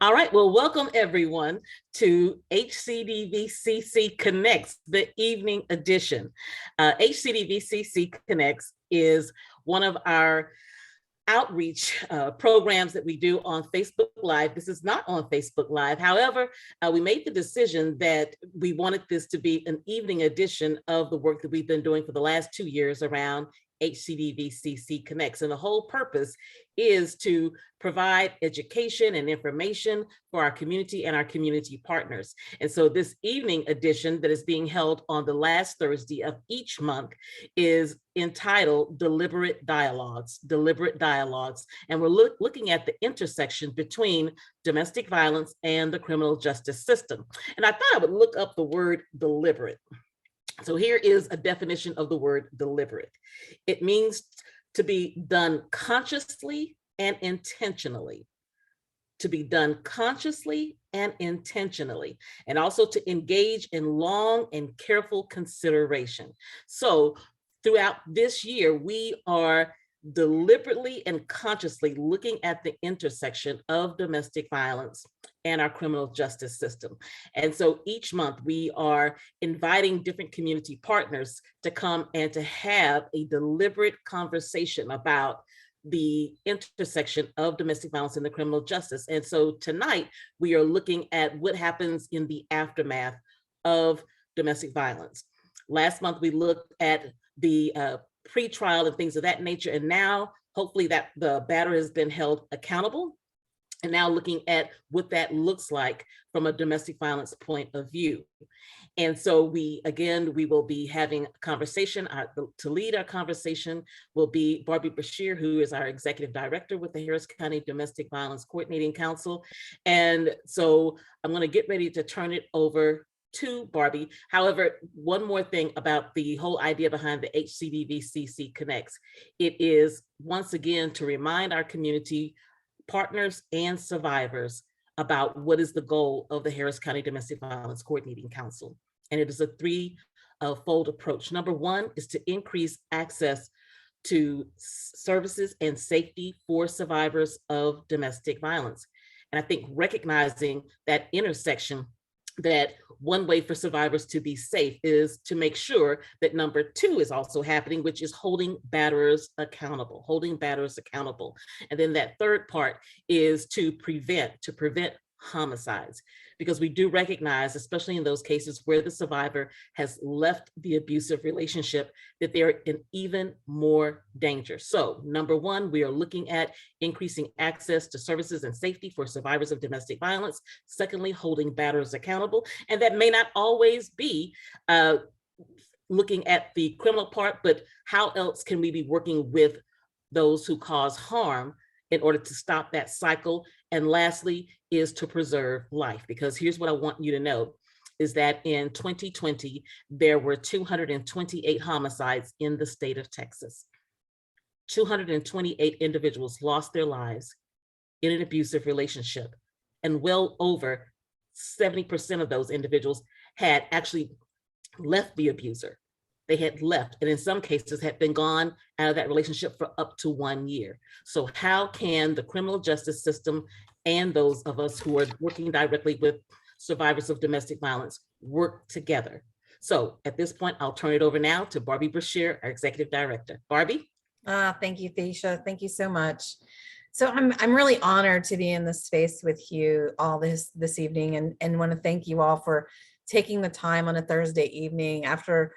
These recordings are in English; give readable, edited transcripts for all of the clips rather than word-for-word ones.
All right, well, welcome everyone to HCDVCC Connects, the evening edition. HCDVCC Connects is one of our outreach programs that we do on Facebook Live. This is not on Facebook Live. However, we made the decision that we wanted this to be an evening edition of the work that we've been doing for the last 2 years around HCDVCC Connects. And the whole purpose is to provide education and information for our community and our community partners. And so this evening edition that is being held on the last Thursday of each month is entitled Deliberate Dialogues. And we're looking at the intersection between domestic violence and the criminal justice system. And I thought I would look up the word deliberate. So here is a definition of the word deliberate. It means to be done consciously and intentionally. To be done consciously and intentionally, and also to engage in long and careful consideration. So throughout this year, we are deliberately and consciously looking at the intersection of domestic violence and our criminal justice system. And so each month we are inviting different community partners to come and to have a deliberate conversation about the intersection of domestic violence and the criminal justice. And so tonight we are looking at what happens in the aftermath of domestic violence. Last month we looked at the pre-trial and things of that nature. And now hopefully that the batterer has been held accountable. And now looking at what that looks like from a domestic violence point of view. And so we will be having a conversation. To lead our conversation will be Barbie Bashir, who is our executive director with the Harris County Domestic Violence Coordinating Council. And so I'm going to get ready to turn it over to Barbie. However, one more thing about the whole idea behind the HCDVCC Connects. It is once again to remind our community partners and survivors about what is the goal of the Harris County Domestic Violence Coordinating Council. And it is a three-fold approach. Number one is to increase access to services and safety for survivors of domestic violence. And I think recognizing that intersection, that one way for survivors to be safe is to make sure that number two is also happening, which is holding batterers accountable. And then that third part is to prevent homicides, because we do recognize, especially in those cases where the survivor has left the abusive relationship, that they're in even more danger. So number one, we are looking at increasing access to services and safety for survivors of domestic violence. Secondly, holding batterers accountable. And that may not always be looking at the criminal part, but how else can we be working with those who cause harm in order to stop that cycle? And lastly is to preserve life, because here's what I want you to know is that in 2020, there were 228 homicides in the state of Texas. 228 individuals lost their lives in an abusive relationship, and well over 70% of those individuals had actually left the abuser. They had left, and in some cases had been gone out of that relationship for up to 1 year. So how can the criminal justice system and those of us who are working directly with survivors of domestic violence work together? So at this point, I'll turn it over now to Barbie Bashir, our executive director. Barbie? Thank you, Thesha. Thank you so much. So I'm really honored to be in this space with you all this evening, and want to thank you all for taking the time on a Thursday evening after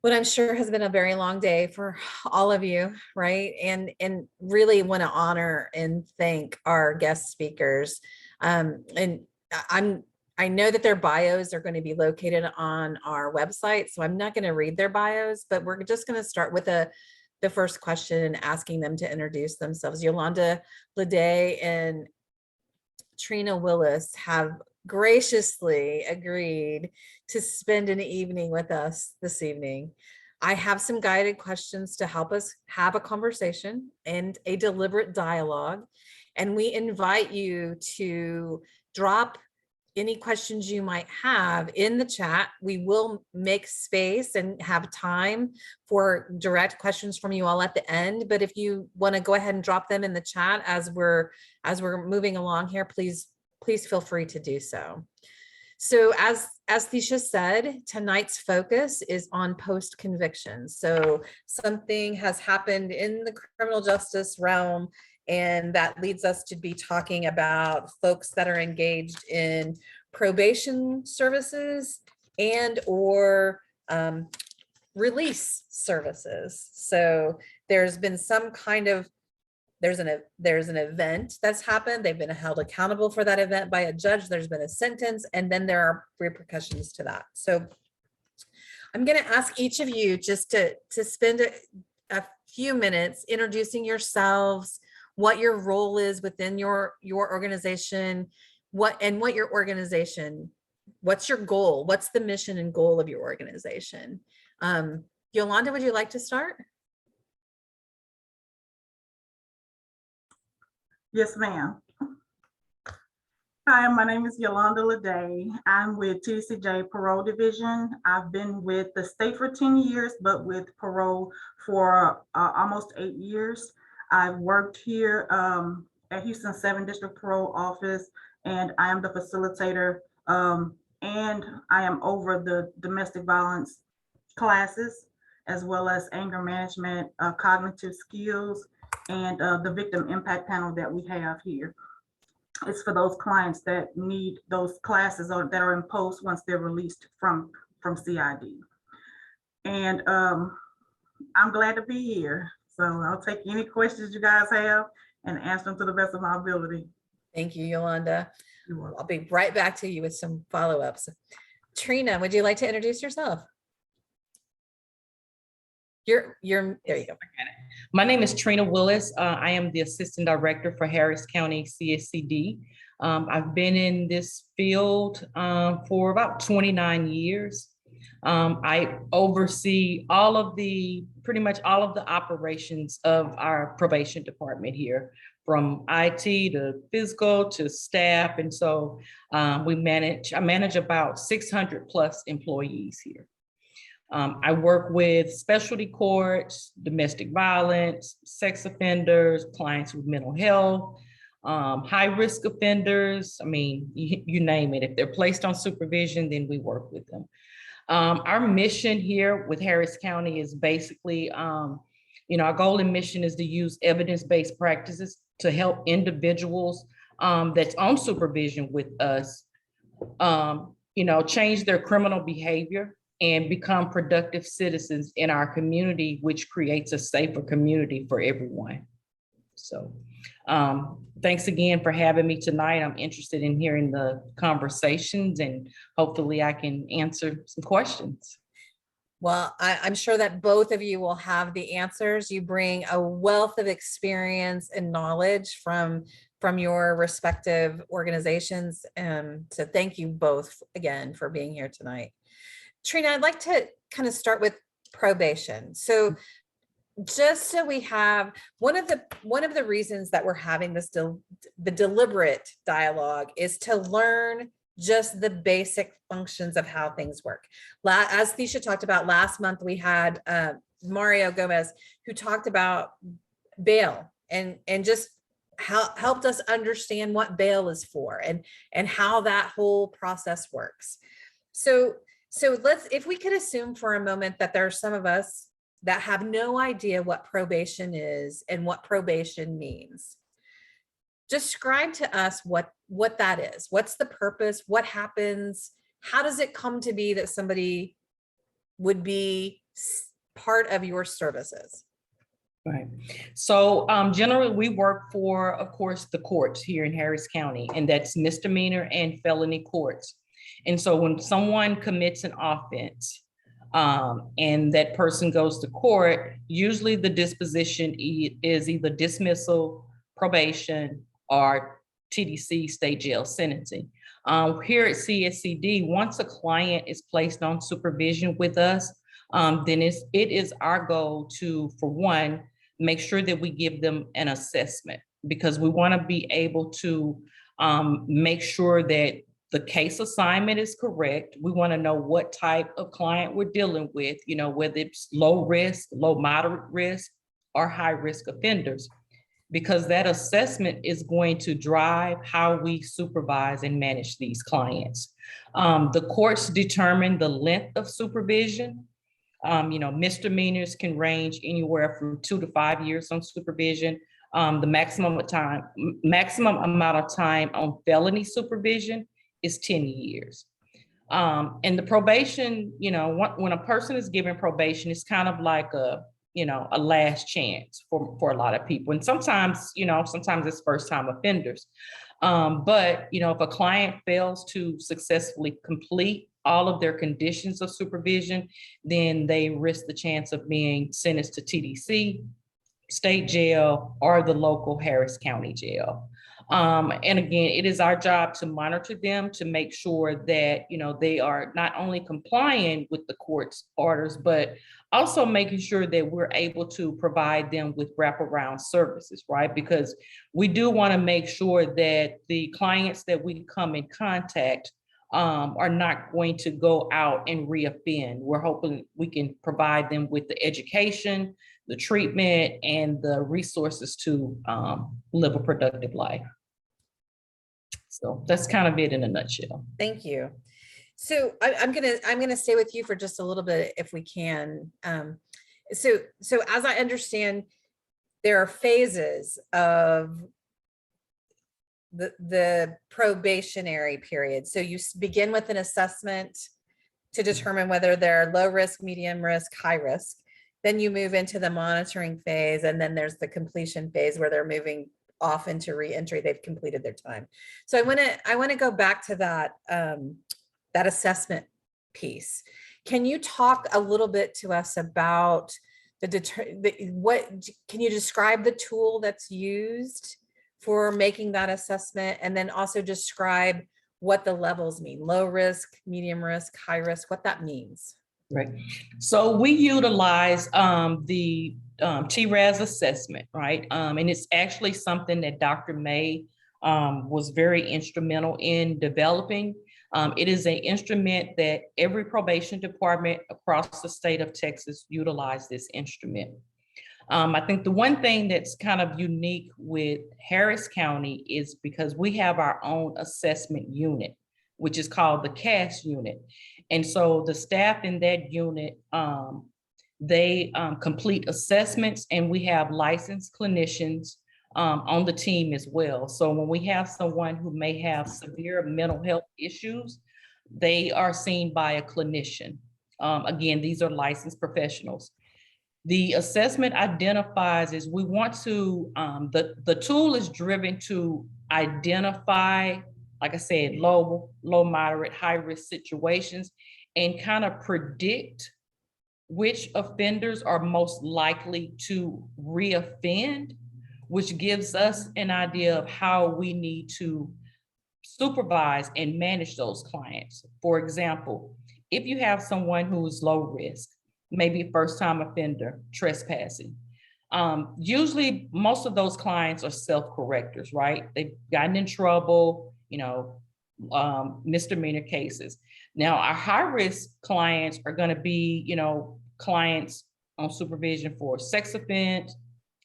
what I'm sure has been a very long day for all of you, right? And really want to honor and thank our guest speakers. And I know that their bios are going to be located on our website, so I'm not going to read their bios, but we're just going to start with the first question and asking them to introduce themselves. Yolanda LeDay and Trina Willis have graciously agreed to spend an evening with us this evening. I have some guided questions to help us have a conversation and a deliberate dialogue. And we invite you to drop any questions you might have in the chat. We will make space and have time for direct questions from you all at the end. But if you want to go ahead and drop them in the chat as we're moving along here, please feel free to do so. So as Thisha said, tonight's focus is on post-conviction. So something has happened in the criminal justice realm, and that leads us to be talking about folks that are engaged in probation services and or release services. So there's been some kind of, there's an event that's happened. They've been held accountable for that event by a judge. There's been a sentence, and then there are repercussions to that. So I'm going to ask each of you just to spend a few minutes introducing yourselves, what your role is within your organization, what's your goal? What's the mission and goal of your organization? Yolanda, would you like to start? Yes, ma'am. Hi, my name is Yolanda LeDay. I'm with TCJ Parole Division. I've been with the state for 10 years, but with parole for almost 8 years. I've worked here at Houston 7 District Parole Office, and I am the facilitator, and I am over the domestic violence classes, as well as anger management, cognitive skills, and the victim impact panel that we have here. It's for those clients that need those classes that are imposed once they're released from CID. And I'm glad to be here. So I'll take any questions you guys have and answer them to the best of my ability. Thank you, Yolanda. I'll be right back to you with some follow-ups. Trina, would you like to introduce yourself? There you go. My name is Trina Willis. I am the Assistant Director for Harris County CSCD. I've been in this field for about 29 years. I oversee pretty much all of the operations of our probation department here, from IT to physical to staff. And so I manage about 600 plus employees here. I work with specialty courts, domestic violence, sex offenders, clients with mental health, high-risk offenders. I mean, you name it. If they're placed on supervision, then we work with them. Our mission here with Harris County is basically, our goal and mission is to use evidence-based practices to help individuals that's on supervision with us, change their criminal behavior and become productive citizens in our community, which creates a safer community for everyone. So thanks again for having me tonight. I'm interested in hearing the conversations, and hopefully I can answer some questions. Well, I'm sure that both of you will have the answers. You bring a wealth of experience and knowledge from your respective organizations. So thank you both again for being here tonight. Trina, I'd like to kind of start with probation. So just so we have one of the reasons that we're having this the deliberate dialogue is to learn just the basic functions of how things work. As Thisha talked about last month, we had Mario Gomez, who talked about bail and just helped us understand what bail is for and how that whole process works. So if we could assume for a moment that there are some of us that have no idea what probation is and what probation means. Describe to us what that is. What's the purpose? What happens? How does it come to be that somebody would be part of your services? Right. So generally we work for, of course, the courts here in Harris County, and that's misdemeanor and felony courts. And so when someone commits an offense and that person goes to court, usually the disposition is either dismissal, probation, or TDC, state jail sentencing. Here at CSCD, once a client is placed on supervision with us, then it is our goal to, for one, make sure that we give them an assessment, because we want to be able to make sure that The case assignment is correct. We want to know what type of client we're dealing with, whether it's low risk, low moderate risk, or high risk offenders, because that assessment is going to drive how we supervise and manage these clients. The courts determine the length of supervision. Misdemeanors can range anywhere from 2 to 5 years on supervision. The maximum amount of time on felony supervision is 10 years. And the probation, when a person is given probation, it's kind of like a last chance for a lot of people. And sometimes it's first time offenders. But if a client fails to successfully complete all of their conditions of supervision, then they risk the chance of being sentenced to TDC, state jail, or the local Harris County jail. And again, it is our job to monitor them to make sure that, they are not only complying with the court's orders, but also making sure that we're able to provide them with wraparound services, right? Because we do want to make sure that the clients that we come in contact are not going to go out and reoffend. We're hoping we can provide them with the education, the treatment, and the resources to live a productive life. So that's kind of it in a nutshell. Thank you. So I'm gonna stay with you for just a little bit if we can. So as I understand, there are phases of the probationary period. So you begin with an assessment to determine whether they're low risk, medium risk, high risk. Then you move into the monitoring phase, and then there's the completion phase where they're moving off into reentry. They've completed their time. So I want to go back to that that assessment piece. Can you talk a little bit to us about can you describe the tool that's used for making that assessment, and then also describe what the levels mean: low risk, medium risk, high risk, what that means? Right. So we utilize the TRAS assessment, right? And it's actually something that Dr. May was very instrumental in developing. It is an instrument that every probation department across the state of Texas utilize this instrument. I think the one thing that's kind of unique with Harris County is because we have our own assessment unit, which is called the CAS unit. And so the staff in that unit, they complete assessments, and we have licensed clinicians on the team as well. So when we have someone who may have severe mental health issues, they are seen by a clinician. Again, these are licensed professionals. The assessment identifies is we want to, the tool is driven to identify, like I said, low, moderate, high risk situations, and kind of predict which offenders are most likely to reoffend, which gives us an idea of how we need to supervise and manage those clients. For example, if you have someone who is low risk, maybe a first-time offender, trespassing, usually most of those clients are self-correctors, right? They've gotten in trouble, misdemeanor cases. Now, our high-risk clients are going to be, clients on supervision for sex offense,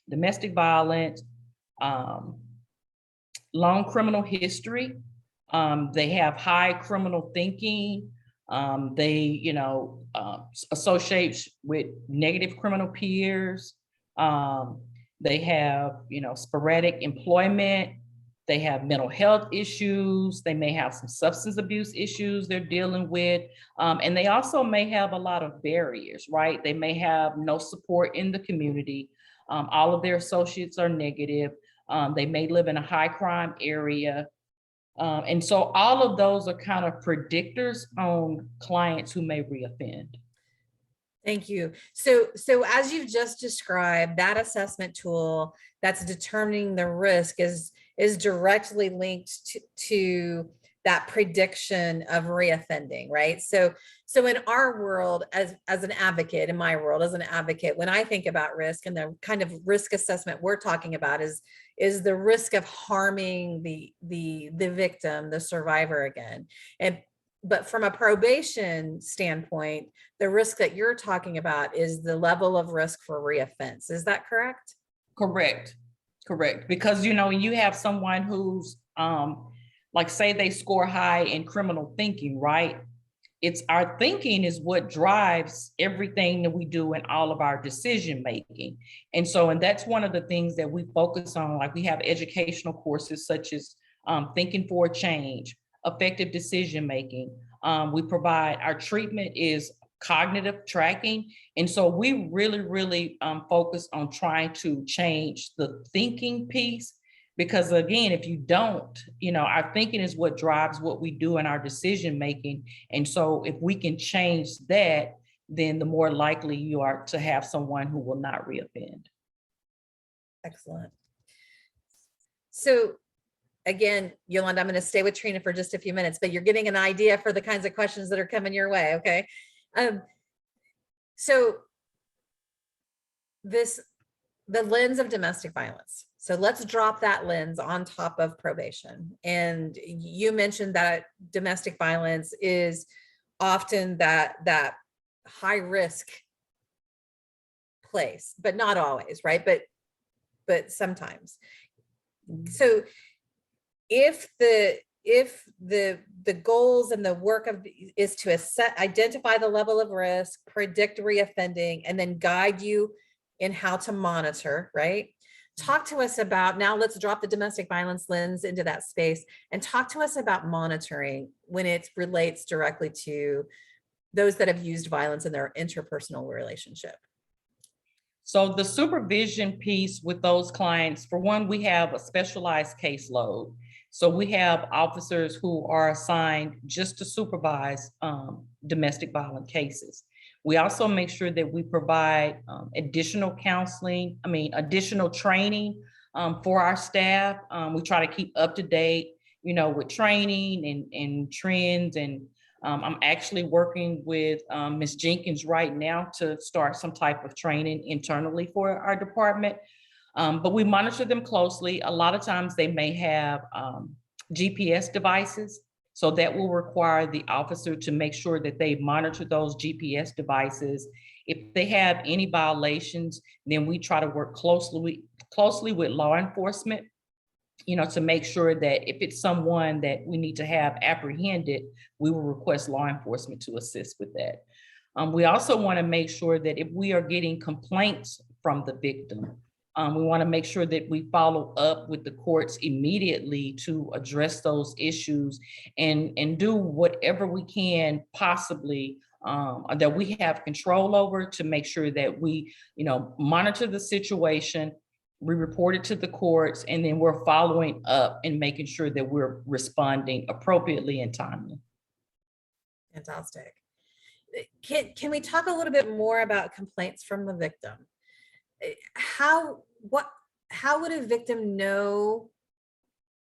domestic violence, long criminal history. They have high criminal thinking. They, associate with negative criminal peers. They have, sporadic employment. They have mental health issues. They may have some substance abuse issues they're dealing with. And they also may have a lot of barriers, right? They may have no support in the community. All of their associates are negative. They may live in a high crime area. And so all of those are kind of predictors on clients who may reoffend. Thank you. So as you've just described, that assessment tool that's determining the risk is directly linked to that prediction of reoffending, right? So in our world, as an advocate, in my world as an advocate, when I think about risk and the kind of risk assessment we're talking about is the risk of harming the victim, the survivor again. But from a probation standpoint, the risk that you're talking about is the level of risk for reoffense. Is that correct? Correct. Because, you know, when you have someone who's, like say they score high in criminal thinking, right? It's our thinking is what drives everything that we do in all of our decision making. And that's one of the things that we focus on. Like we have educational courses such as thinking for a change, effective decision making. We provide, our treatment is cognitive tracking. And so we really focus on trying to change the thinking piece. Because again, if you don't, you know, our thinking is what drives what we do in our decision making. And so if we can change that, then the more likely you are to have someone who will not reoffend. Excellent. So again, Yolanda, I'm going to stay with Trina for just a few minutes, but you're getting an idea for the kinds of questions that are coming your way. Okay. So the lens of domestic violence. So let's drop that lens on top of probation. And you mentioned that domestic violence is often that high risk place, but not always, right? But sometimes. So if the goals and the work is to identify the level of risk, predict reoffending, and then guide you in how to monitor, right? Talk to us about, now let's drop the domestic violence lens into that space and talk to us about monitoring when it relates directly to those that have used violence in their interpersonal relationship. So the supervision piece with those clients, for one, we have a specialized caseload. So we have officers who are assigned just to supervise domestic violence cases. We also make sure that we provide additional counseling, additional training for our staff. We try to keep up to date, you know, with training and trends. And I'm actually working with Ms. Jenkins right now to start some type of training internally for our department. But we monitor them closely. A lot of times they may have GPS devices. So that will require the officer to make sure that they monitor those GPS devices. If they have any violations, then we try to work closely with law enforcement, you know, to make sure that if it's someone that we need to have apprehended, we will request law enforcement to assist with that. We also want to make sure that if we are getting complaints from the victim, we want to make sure that we follow up with the courts immediately to address those issues and do whatever we can possibly that we have control over to make sure that we, you know, monitor the situation, we report it to the courts, and then we're following up and making sure that we're responding appropriately and timely. Fantastic. Can we talk a little bit more about complaints from the victim? How would a victim know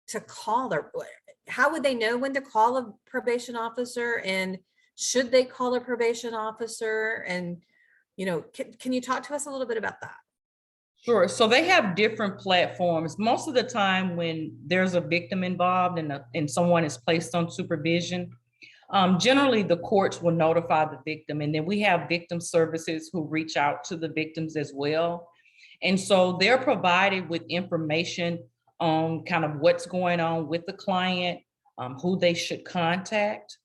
to call how would they know when to call a probation officer, and should they call a probation officer? And, you know, can you talk to us a little bit about that? Sure. So they have different platforms. Most of the time when there's a victim involved and someone is placed on supervision, generally the courts will notify the victim, and then we have victim services who reach out to the victims as well. And so they're provided with information on kind of what's going on with the client, who they should contact.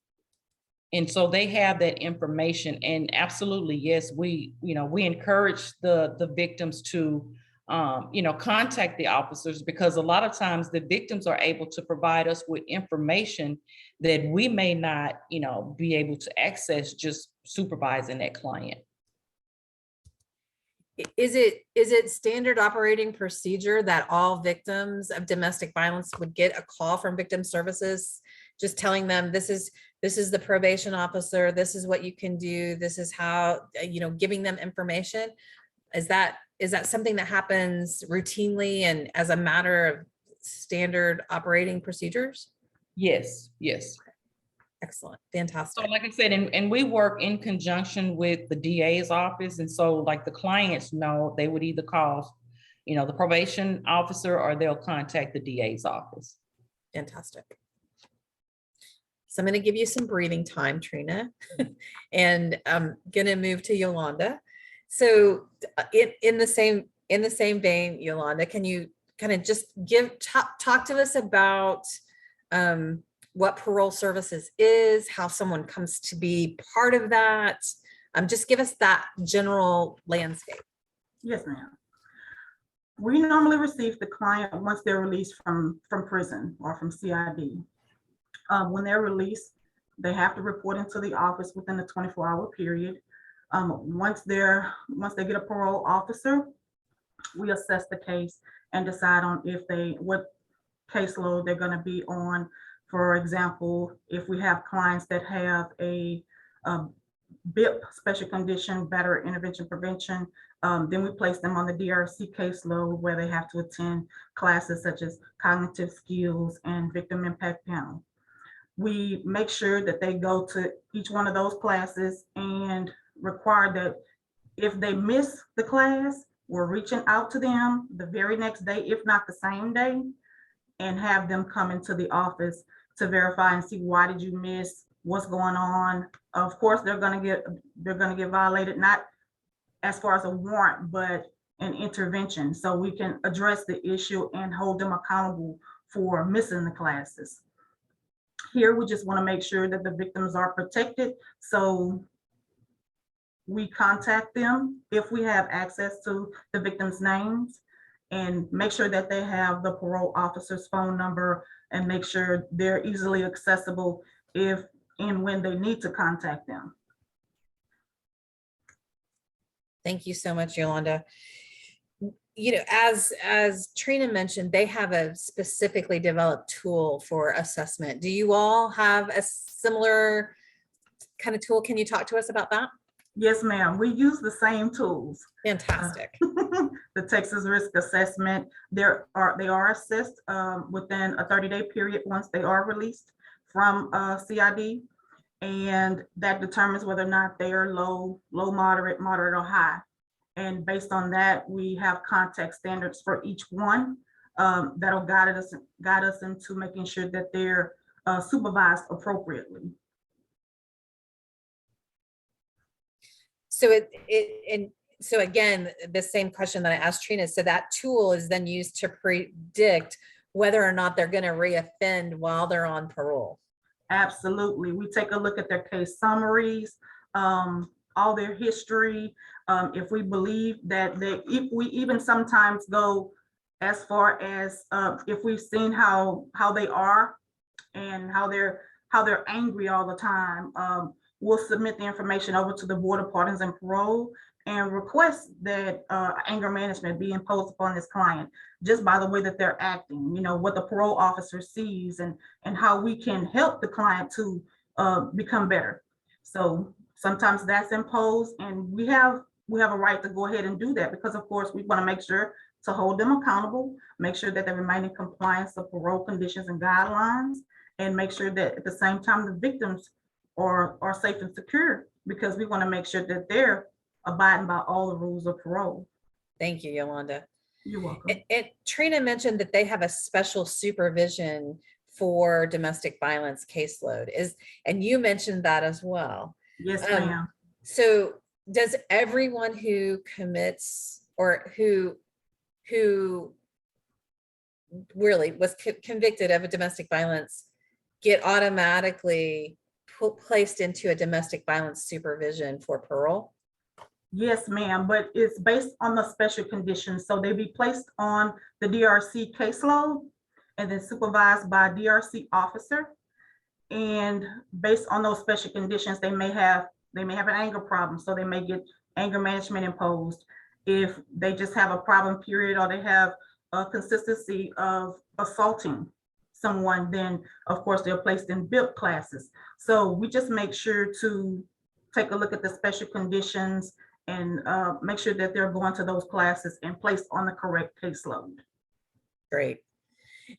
And so they have that information. And absolutely, yes, we encourage the victims to, contact the officers, because a lot of times the victims are able to provide us with information that we may not, be able to access just supervising that client. Is it standard operating procedure that all victims of domestic violence would get a call from victim services just telling them this is the probation officer, this is what you can do, this is how, giving them information? Is that something that happens routinely and as a matter of standard operating procedures? Yes, yes. Excellent, So fantastic. like I said, and we work in conjunction with the DA's office. And so like the clients know, they would either call, the probation officer, or they'll contact the DA's office. Fantastic. So I'm going to give you some breathing time, Trina, and I'm going to move to Yolanda. So in the same vein, Yolanda, can you kind of just talk to us about what parole services is, how someone comes to be part of that? Just give us that general landscape. Yes, ma'am. We normally receive the client once they're released from prison or from CID. When they're released, they have to report into the office within a 24-hour period. Once they get a parole officer, we assess the case and decide on what caseload they're going to be on. For example, if we have clients that have a BIP, special condition, battery intervention prevention, then we place them on the DRC caseload where they have to attend classes such as cognitive skills and victim impact panel. We make sure that they go to each one of those classes and require that if they miss the class, we're reaching out to them the very next day, if not the same day, and have them come into the office to verify and see, why did you miss, what's going on. Of course, they're gonna get violated, not as far as a warrant, but an intervention, so we can address the issue and hold them accountable for missing the classes. Here, we just want to make sure that the victims are protected, so we contact them if we have access to the victims' names, and make sure that they have the parole officer's phone number, and make sure they're easily accessible if and when they need to contact them. Thank you so much, Yolanda. As Trina mentioned, they have a specifically developed tool for assessment. Do you all have a similar kind of tool? Can you talk to us about that? Yes, ma'am. We use the same tools. Fantastic. The Texas Risk Assessment, they are assessed within a 30-day period once they are released from CID, and that determines whether or not they are low, moderate, or high. And based on that, we have contact standards for each one that'll guide us into making sure that they're supervised appropriately. So so again, the same question that I asked Trina. So that tool is then used to predict whether or not they're going to reoffend while they're on parole. Absolutely. We take a look at their case summaries, all their history. If we believe that if we even sometimes go as far as if we've seen how they are and how they're angry all the time, we'll submit the information over to the Board of Pardons and Parole and request that anger management be imposed upon this client, just by the way that they're acting, what the parole officer sees, and how we can help the client to become better. So sometimes that's imposed, and we have a right to go ahead and do that, because of course we want to make sure to hold them accountable, make sure that they remain in compliance with parole conditions and guidelines, and make sure that at the same time the victims are safe and secure, because we want to make sure that they're abiding by all the rules of parole. Thank you, Yolanda. You're welcome. And Trina mentioned that they have a special supervision for domestic violence caseload, and you mentioned that as well. Yes, ma'am. So does everyone who commits or who really was convicted of a domestic violence get automatically placed into a domestic violence supervision for parole? Yes, ma'am, but it's based on the special conditions. So they be placed on the DRC caseload and then supervised by a DRC officer. And based on those special conditions, they may have an anger problem. So they may get anger management imposed. If they just have a problem period, or they have a consistency of assaulting someone, then of course they're placed in BIP classes. So we just make sure to take a look at the special conditions and make sure that they're going to those classes and placed on the correct caseload. Great.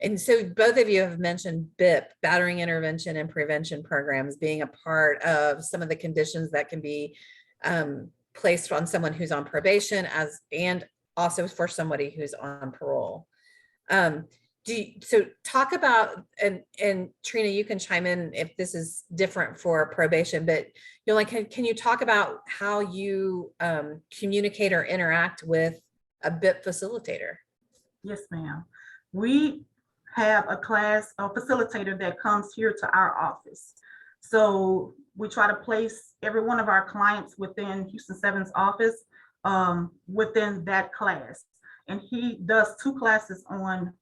And so both of you have mentioned BIP, battering intervention and prevention programs, being a part of some of the conditions that can be placed on someone who's on probation and also for somebody who's on parole. So talk about, and Trina, you can chime in if this is different for probation, but can you talk about how you communicate or interact with a BIP facilitator? Yes, ma'am. We have a facilitator that comes here to our office. So we try to place every one of our clients within Houston 7's office within that class. And he does 2 classes on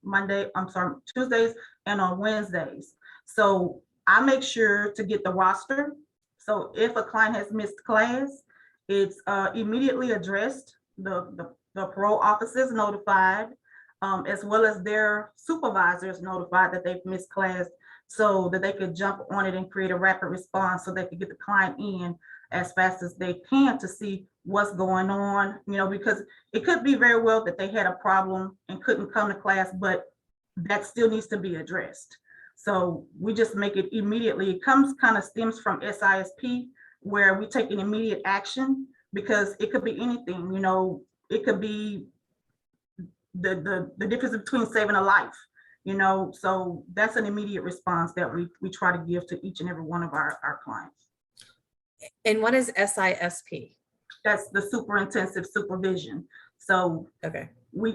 Tuesdays and on Wednesdays. So I make sure to get the roster. So if a client has missed class, it's immediately addressed. The parole officer is notified, as well as their supervisors notified that they've missed class, so that they could jump on it and create a rapid response so they could get the client in as fast as they can to see what's going on, because it could be very well that they had a problem and couldn't come to class, but that still needs to be addressed. So we just make it immediately. It stems from SISP, where we take an immediate action, because it could be anything, it could be the difference between saving a life, so that's an immediate response that we try to give to each and every one of our clients. And what is SISP? That's the super intensive supervision. So okay, we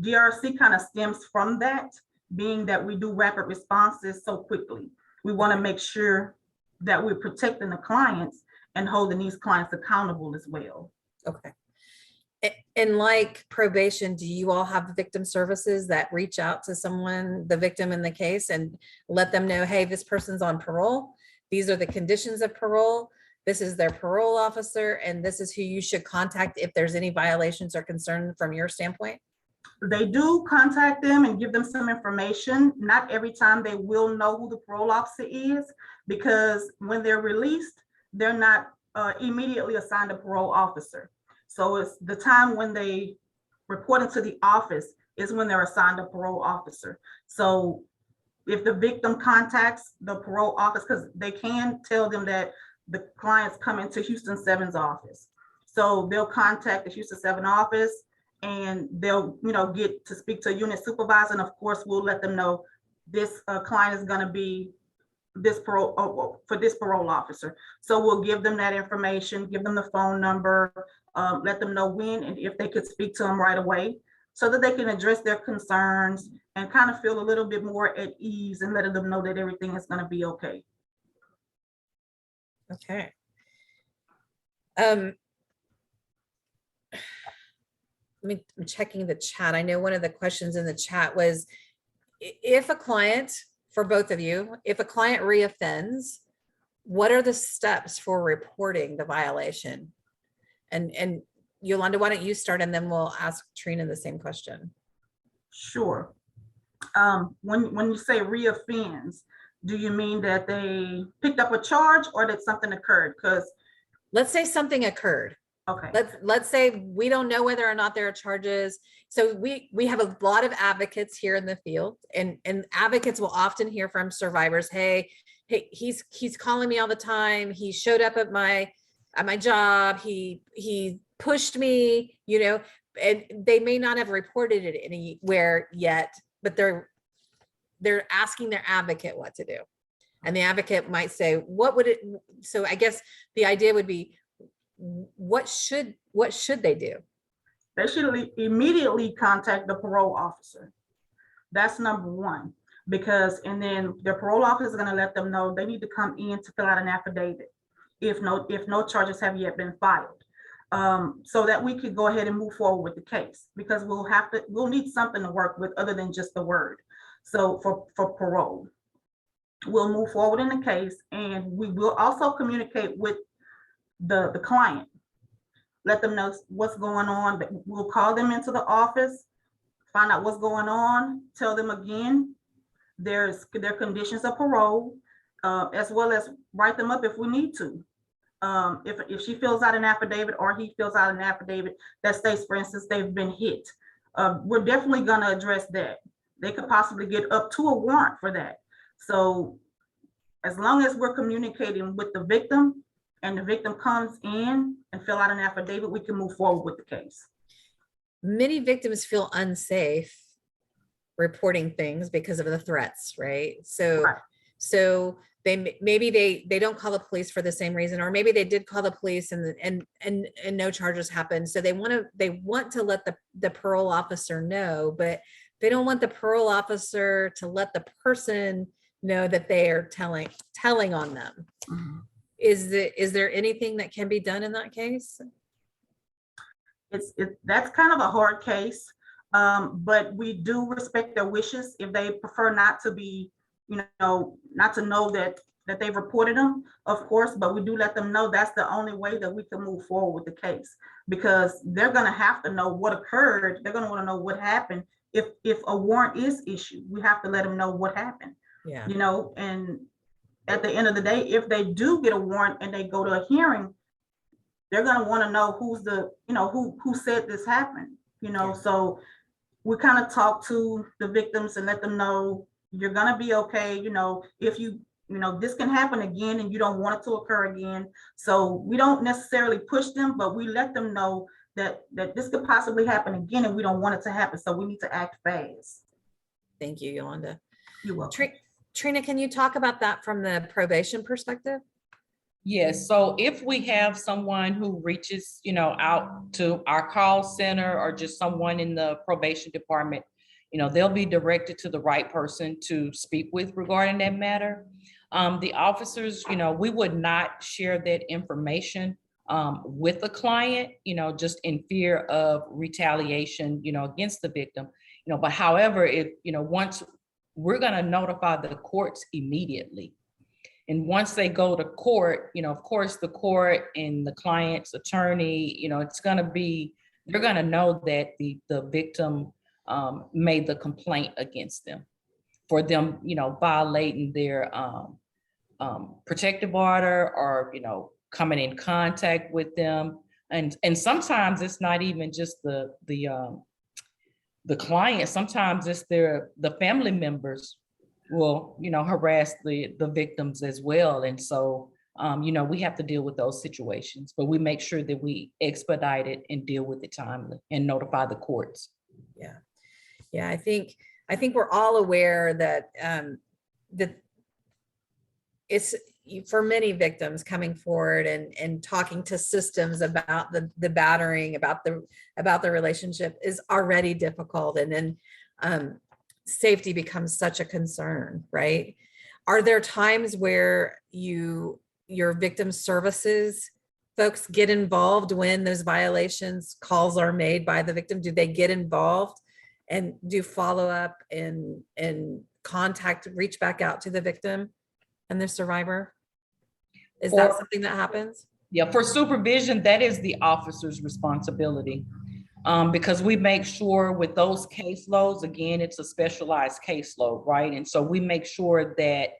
DRC kind of stems from that, being that we do rapid responses so quickly. We want to make sure that we're protecting the clients and holding these clients accountable as well. Okay. And like probation, do you all have victim services that reach out to someone, the victim in the case, and let them know, hey, this person's on parole. These are the conditions of parole. This is their parole officer, and this is who you should contact if there's any violations or concern from your standpoint? They do contact them and give them some information. Not every time they will know who the parole officer is, because when they're released, they're not immediately assigned a parole officer. So it's the time when they report into the office is when they're assigned a parole officer. So if the victim contacts the parole office, because they can tell them that the client's coming to Houston 7's office. So they'll contact the Houston 7 office, and they'll get to speak to a unit supervisor. And of course, we'll let them know this client is going to be this parole for this parole officer. So we'll give them that information, give them the phone number, let them know when and if they could speak to them right away, so that they can address their concerns and kind of feel a little bit more at ease, and letting them know that everything is going to be okay. Okay. I'm checking the chat. I know one of the questions in the chat was, if a client, for both of you, if a client reoffends, what are the steps for reporting the violation? And Yolanda, why don't you start, and then we'll ask Trina the same question. Sure. When you say reoffends, do you mean that they picked up a charge or that something occurred? Because let's say something occurred. Okay. Let's say we don't know whether or not there are charges. So we have a lot of advocates here in the field, and advocates will often hear from survivors, hey, he's calling me all the time. He showed up at my job. He pushed me, and they may not have reported it anywhere yet, but they're asking their advocate what to do. And the advocate might say, so I guess the idea would be, what should they do? They should immediately contact the parole officer. That's number one, and then their parole officer is going to let them know they need to come in to fill out an affidavit if no charges have yet been filed, so that we could go ahead and move forward with the case, because we'll need something to work with other than just the word. So for parole, we'll move forward in the case, and we will also communicate with the client, let them know what's going on. We'll call them into the office, find out what's going on, tell them again their conditions of parole, as well as write them up if we need to. If she fills out an affidavit or he fills out an affidavit that states, for instance, they've been hit, we're definitely going to address that. they could possibly get up to a warrant for that. So as long as we're communicating with the victim and the victim comes in and fill out an affidavit, we can move forward with the case. Many victims feel unsafe reporting things because of the threats, right? So, Right. so maybe they don't call the police for the same reason, or maybe they did call the police and no charges happened. So they want to let the parole officer know, but they don't want the parole officer to let the person know that they are telling on them. Mhm. Is there anything that can be done in that case? That's kind of a hard case, but we do respect their wishes. If they prefer not to be, not to know that they've reported them, of course, but we do let them know that's the only way that we can move forward with the case, because they're going to have to know what occurred. They're going to want to know what happened. If a warrant is issued, we have to let them know what happened. Yeah. And at the end of the day, if they do get a warrant and they go to a hearing, they're going to want to know who's the, who said this happened, Yeah. So we kind of talk to the victims and let them know you're going to be okay. If this can happen again and you don't want it to occur again. So we don't necessarily push them, but we let them know that this could possibly happen again and we don't want it to happen. So we need to act fast. Thank you, Yolanda. You're welcome. Trina, can you talk about that from the probation perspective? Yes, so if we have someone who reaches, out to our call center or just someone in the probation department, they'll be directed to the right person to speak with regarding that matter. The officers, we would not share that information with the client, just in fear of retaliation, against the victim, but however, once we're going to notify the courts immediately. And once they go to court, of course, the court and the client's attorney, it's going to be, they're going to know that the victim made the complaint against them for them, violating their protective order or, coming in contact with them. And sometimes it's not even just the client, sometimes it's the family members will, harass the victims as well. And so, we have to deal with those situations, but we make sure that we expedite it and deal with it timely and notify the courts. Yeah. Yeah. I think we're all aware that, that it's for many victims coming forward and talking to systems about the battering, about the relationship is already difficult. And then, safety becomes such a concern, right? Are there times where your victim services folks get involved when those violations calls are made by the victim? Do they get involved and do follow up and contact, reach back out to the victim and the survivor? Is that something that happens? Yeah, for supervision, that is the officer's responsibility. Because we make sure with those caseloads, again, it's a specialized caseload, right? And so we make sure that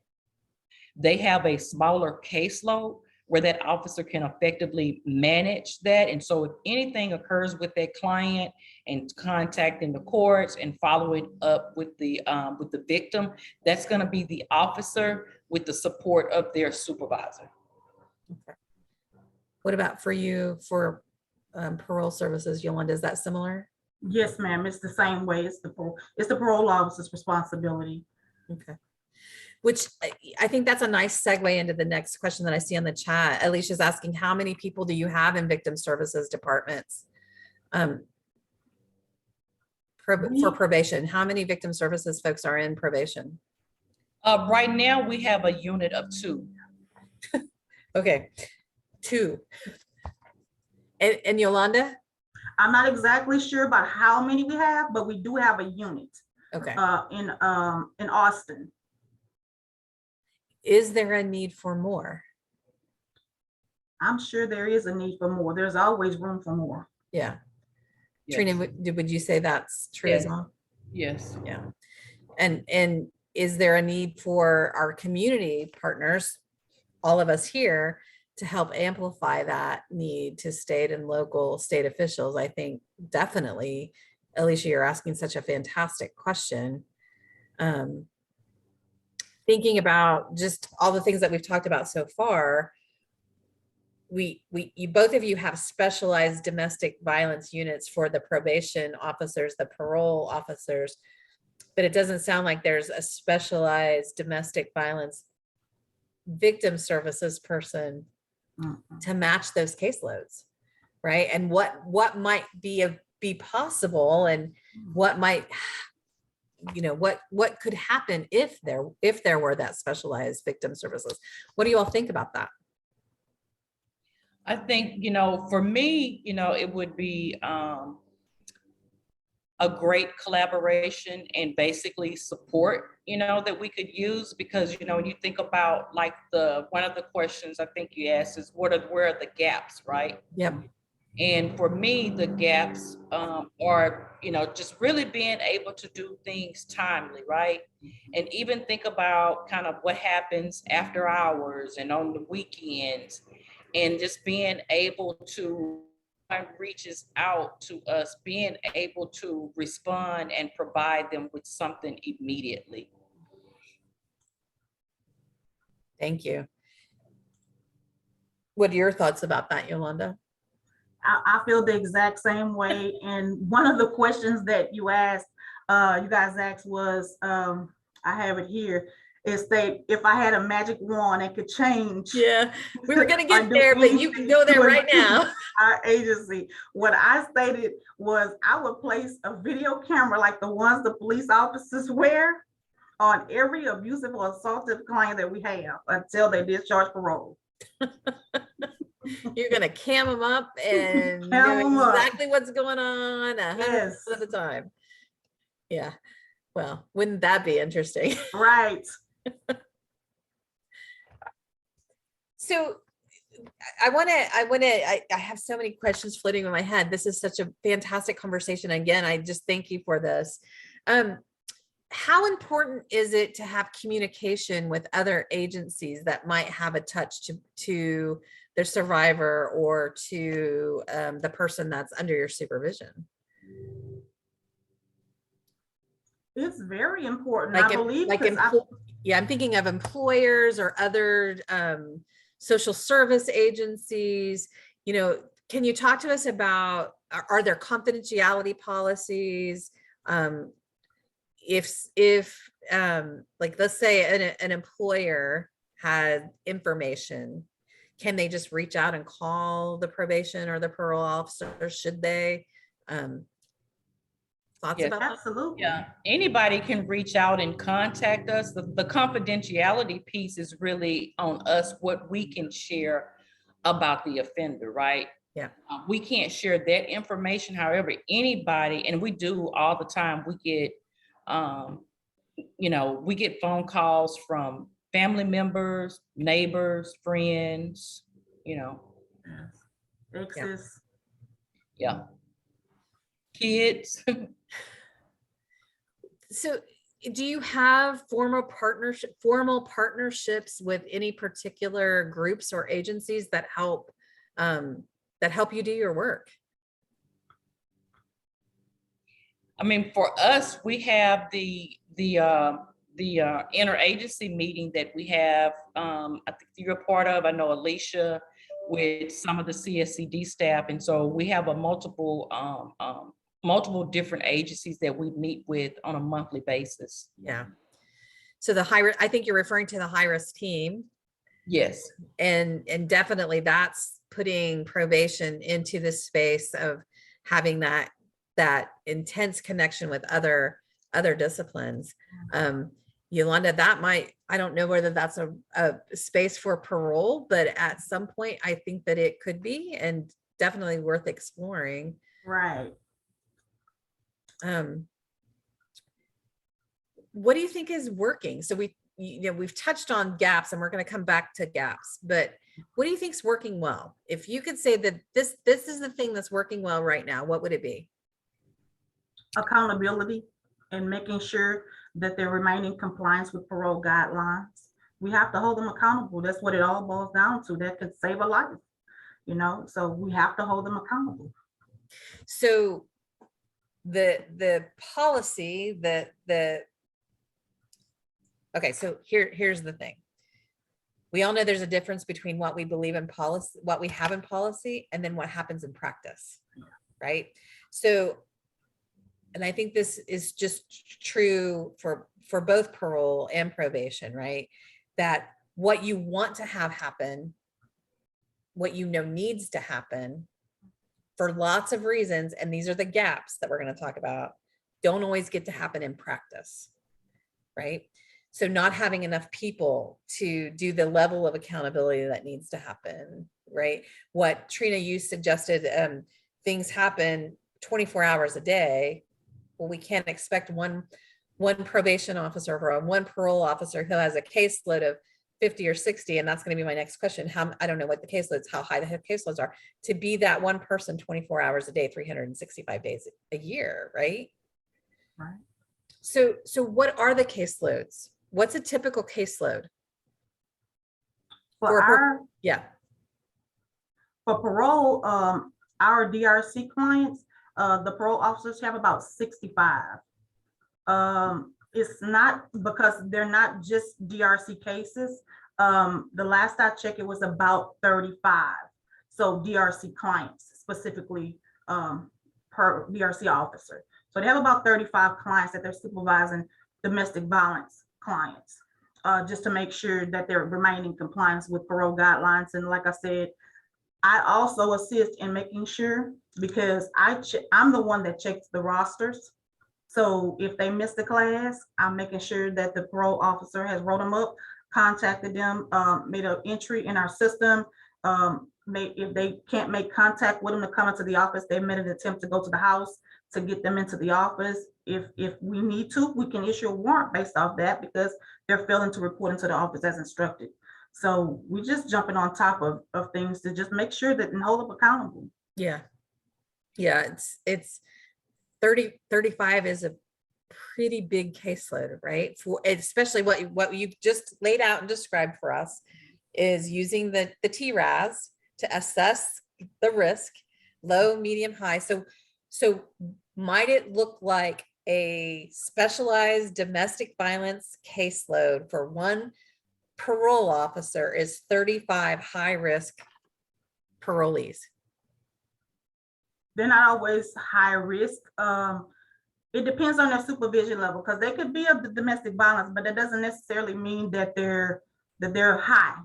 they have a smaller caseload where that officer can effectively manage that. And so if anything occurs with that client and contacting the courts and following up with the victim, that's going to be the officer with the support of their supervisor. Okay. What about for you for parole services, Yolanda, is that similar? Yes, ma'am. It's the same way. It's the parole officer's responsibility. Okay. Which I think that's a nice segue into the next question that I see on the chat. Alicia's asking, how many people do you have in victim services departments? For probation, how many victim services folks are in probation? Right now, we have a unit of 2. Okay, 2. And Yolanda? I'm not exactly sure about how many we have, but we do have a unit. Okay. In Austin. Is there a need for more? I'm sure there is a need for more. There's always room for more. Yeah. Yes. Trina, would you say that's true as well? Yes. Yeah. And is there a need for our community partners, all of us here, to help amplify that need to state and local state officials? I think definitely, Alicia, you're asking such a fantastic question. Thinking about just all the things that we've talked about so far, you both of you have specialized domestic violence units for the probation officers, the parole officers, but it doesn't sound like there's a specialized domestic violence victim services person to match those caseloads, right? And what might be possible, and what might, what could happen if there were that specialized victim services. What do you all think about that? I think, for me, it would be a great collaboration and basically support, that we could use, because, when you think about like one of the questions I think you asked is where are the gaps, right? Yep. And for me, the gaps are, just really being able to do things timely, right? And even think about kind of what happens after hours and on the weekends, and just being able to reaches out to us, being able to respond and provide them with something immediately. Thank you. What are your thoughts about that, Yolanda? I feel the exact same way. And one of the questions that you asked, you guys asked was, I have it here, is that if I had a magic wand and could change. Yeah, we were gonna get there, but you can go there right now. Our agency, what I stated was I would place a video camera like the ones the police officers wear on every abusive or assaultive client that we have until they discharge parole. You're gonna cam them up and know exactly what's going on 100% of the time. Yeah, well, wouldn't that be interesting? Right. So I have so many questions floating in my head. This is such a fantastic conversation. Again, I just thank you for this. How important is it to have communication with other agencies that might have a touch to their survivor or to the person that's under your supervision? It's very important. Like I believe, I'm thinking of employers or other social service agencies. Can you talk to us about, are there confidentiality policies? If like, let's say an employer had information, can they just reach out and call the probation or the parole officer? Should they? Thoughts about that? Absolutely. Yeah, anybody can reach out and contact us. The confidentiality piece is really on us, what we can share about the offender, right? Yeah. We can't share that information. However, anybody, and we do all the time, we get phone calls from family members, neighbors, friends, Exes. Yeah. Kids. So do you have formal partnerships with any particular groups or agencies that help you do your work? I mean, for us, we have the interagency meeting that we have. I think you're a part of. I know Alicia with some of the CSCD staff, and so we have a multiple different agencies that we meet with on a monthly basis. Yeah. So I think you're referring to the high-risk team. Yes. And definitely that's putting probation into the space of having that intense connection with other disciplines. Yolanda, I don't know whether that's a space for parole, but at some point I think that it could be, and definitely worth exploring. Right. What do you think is working? So we've touched on gaps, and we're going to come back to gaps, but what do you think is working well? If you could say that this is the thing that's working well right now, what would it be? Accountability and making sure that they're remaining in compliance with parole guidelines. We have to hold them accountable. That's what it all boils down to. That could save a life, so we have to hold them accountable. So the policy that Okay, so here's the thing. We all know there's a difference between what we believe in policy, what we have in policy, and then what happens in practice, right? So, and I think this is just true for both parole and probation, right? That what you want to have happen, what you know needs to happen for lots of reasons, and these are the gaps that we're going to talk about, don't always get to happen in practice, right? So not having enough people to do the level of accountability that needs to happen, right? What Trina, you suggested, things happen 24 hours a day. Well, we can't expect one probation officer or one parole officer who has a caseload of 50 or 60, and that's going to be my next question. I don't know what the caseloads, how high the caseloads are, to be that one person 24 hours a day, 365 days a year, right? Right. So what are the caseloads? What's a typical caseload? For parole, our DRC clients, the parole officers have about 65. It's not because they're not just DRC cases. The last I checked, it was about 35. So DRC clients specifically per DRC officer. So they have about 35 clients that they're supervising, domestic violence clients, just to make sure that they're remaining in compliance with parole guidelines. And like I said, I also assist in making sure, because I'm the one that checks the rosters. So if they miss the class, I'm making sure that the parole officer has wrote them up, contacted them, made an entry in our system. If they can't make contact with them to come into the office, they made an attempt to go to the house to get them into the office. If we need to, we can issue a warrant based off that because they're failing to report into the office as instructed. So we're just jumping on top of things to just make sure that and hold up accountable. Yeah. It's 35 is a pretty big caseload, right? For especially what you've just laid out and described for us is using the TRAS to assess the risk, low, medium, high. So might it look like a specialized domestic violence caseload for one parole officer is 35 high risk parolees? They're not always high risk. It depends on their supervision level, because they could be of the domestic violence, but that doesn't necessarily mean that they're high.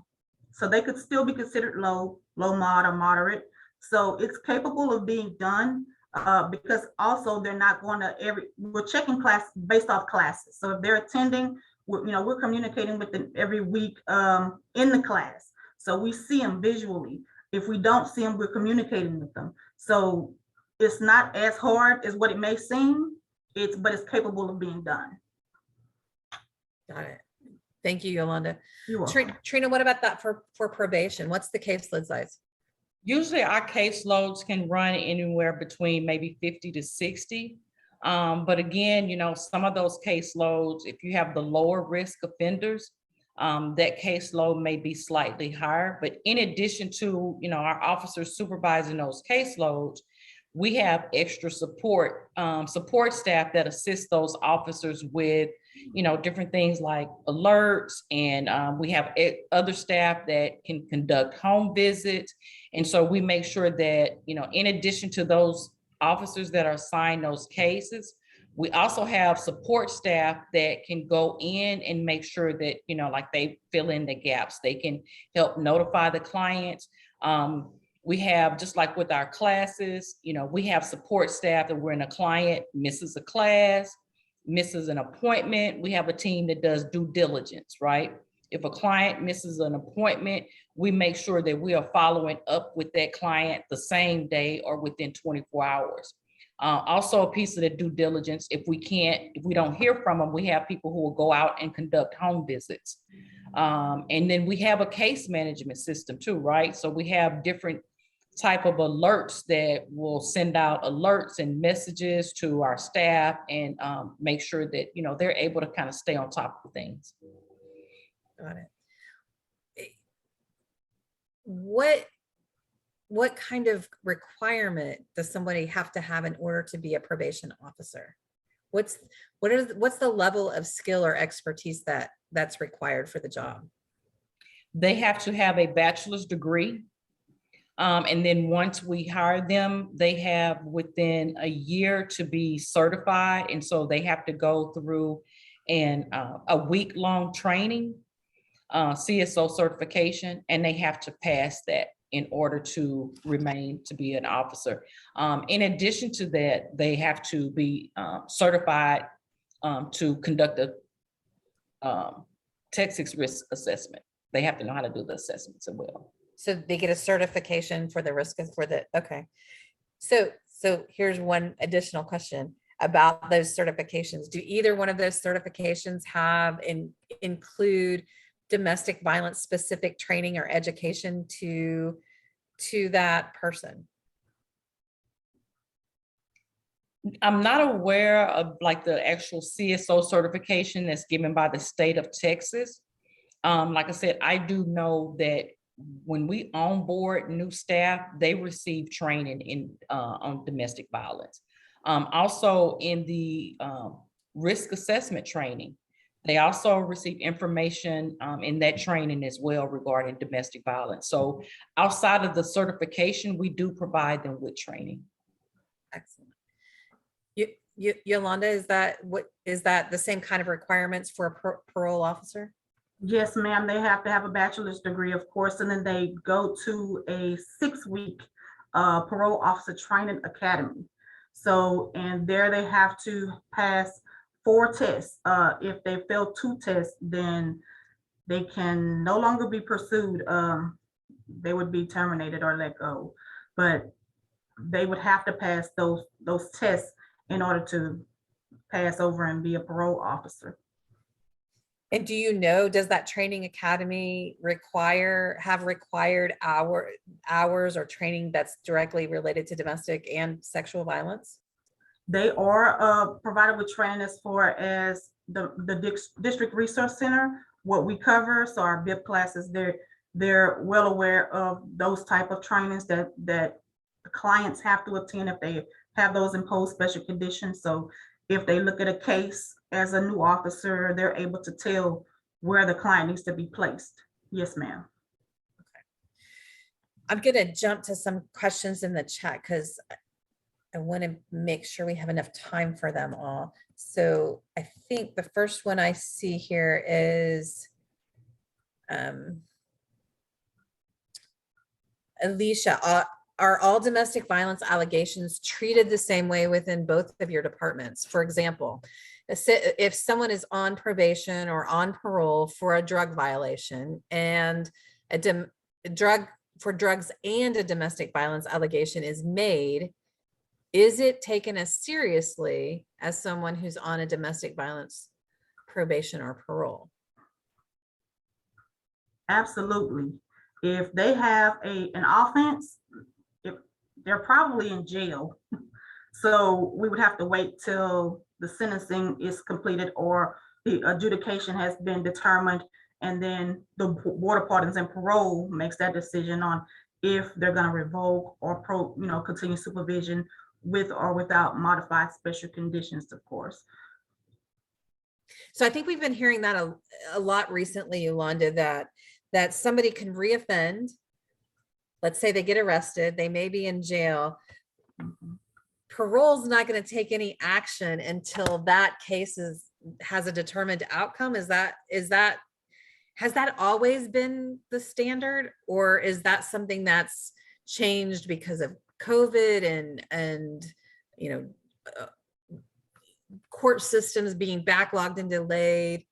So they could still be considered low, mod, or moderate. So it's capable of being done, because also they're not going to we're checking class based off classes. So if they're attending, we're communicating with them every week in the class. So we see them visually. If we don't see them, we're communicating with them. So it's not as hard as what it may seem, but it's capable of being done. Got it. Thank you, Yolanda. You're welcome. Trina, what about that for probation? What's the caseload size? Usually our caseloads can run anywhere between maybe 50 to 60. But again, some of those caseloads, if you have the lower risk offenders, that caseload may be slightly higher. But in addition to, our officers supervising those caseloads, we have extra support staff that assist those officers with, different things like alerts, and we have other staff that can conduct home visits. And so we make sure that, in addition to those officers that are assigned those cases, we also have support staff that can go in and make sure that, like they fill in the gaps. They can help notify the clients. We have, just like with our classes, we have support staff that when a client misses a class, misses an appointment, we have a team that does due diligence, right? If a client misses an appointment, we make sure that we are following up with that client the same day or within 24 hours. Also a piece of the due diligence, if we don't hear from them, we have people who will go out and conduct home visits. And then we have a case management system too, right? So we have different type of alerts that will send out alerts and messages to our staff and make sure that, they're able to kind of stay on top of things. Got it. What kind of requirement does somebody have to have in order to be a probation officer? What's the level of skill or expertise that that's required for the job? They have to have a bachelor's degree. And then once we hire them, they have within a year to be certified. And so they have to go through a week-long training, CSO certification, and they have to pass that in order to remain to be an officer. In addition to that, they have to be certified to conduct a Texas risk assessment. They have to know how to do the assessments as well. So they get a certification for the okay. So here's one additional question about those certifications. Do either one of those certifications include domestic violence specific training or education to that person? I'm not aware of like the actual CSO certification that's given by the state of Texas. Like I said, I do know that when we onboard new staff, they receive training on domestic violence. Also in the risk assessment training, they also receive information in that training as well regarding domestic violence. So outside of the certification, we do provide them with training. Excellent. Yolanda, is that the same kind of requirements for a parole officer? Yes, ma'am. They have to have a bachelor's degree, of course, and then they go to a 6-week parole officer training academy. So, and there they have to pass 4 tests. If they fail 2 tests, then they can no longer be pursued. They would be terminated or let go. But they would have to pass those tests in order to pass over and be a parole officer. And do you know, does that training academy have required hours or training that's directly related to domestic and sexual violence? They are provided with training as far as the District Resource Center, what we cover. So our BIP classes, they're well aware of those type of trainings that the clients have to attend if they have those imposed special conditions. So if they look at a case as a new officer, they're able to tell where the client needs to be placed. Yes, ma'am. Okay. I'm going to jump to some questions in the chat because I want to make sure we have enough time for them all. So I think the first one I see here is Alicia, are all domestic violence allegations treated the same way within both of your departments? For example, if someone is on probation or on parole for a drug violation and drugs and a domestic violence allegation is made, is it taken as seriously as someone who's on a domestic violence probation or parole? Absolutely. If they have an offense, they're probably in jail. So we would have to wait till the sentencing is completed or the adjudication has been determined, and then the board of pardons and parole makes that decision on if they're going to revoke or continue supervision with or without modified special conditions, of course. So I think we've been hearing that a lot recently, Yolanda, that somebody can reoffend. Let's say they get arrested, they may be in jail. Parole's not going to take any action until that case has a determined outcome. Has that always been the standard, or is that something that's changed because of COVID and court systems being backlogged and delayed?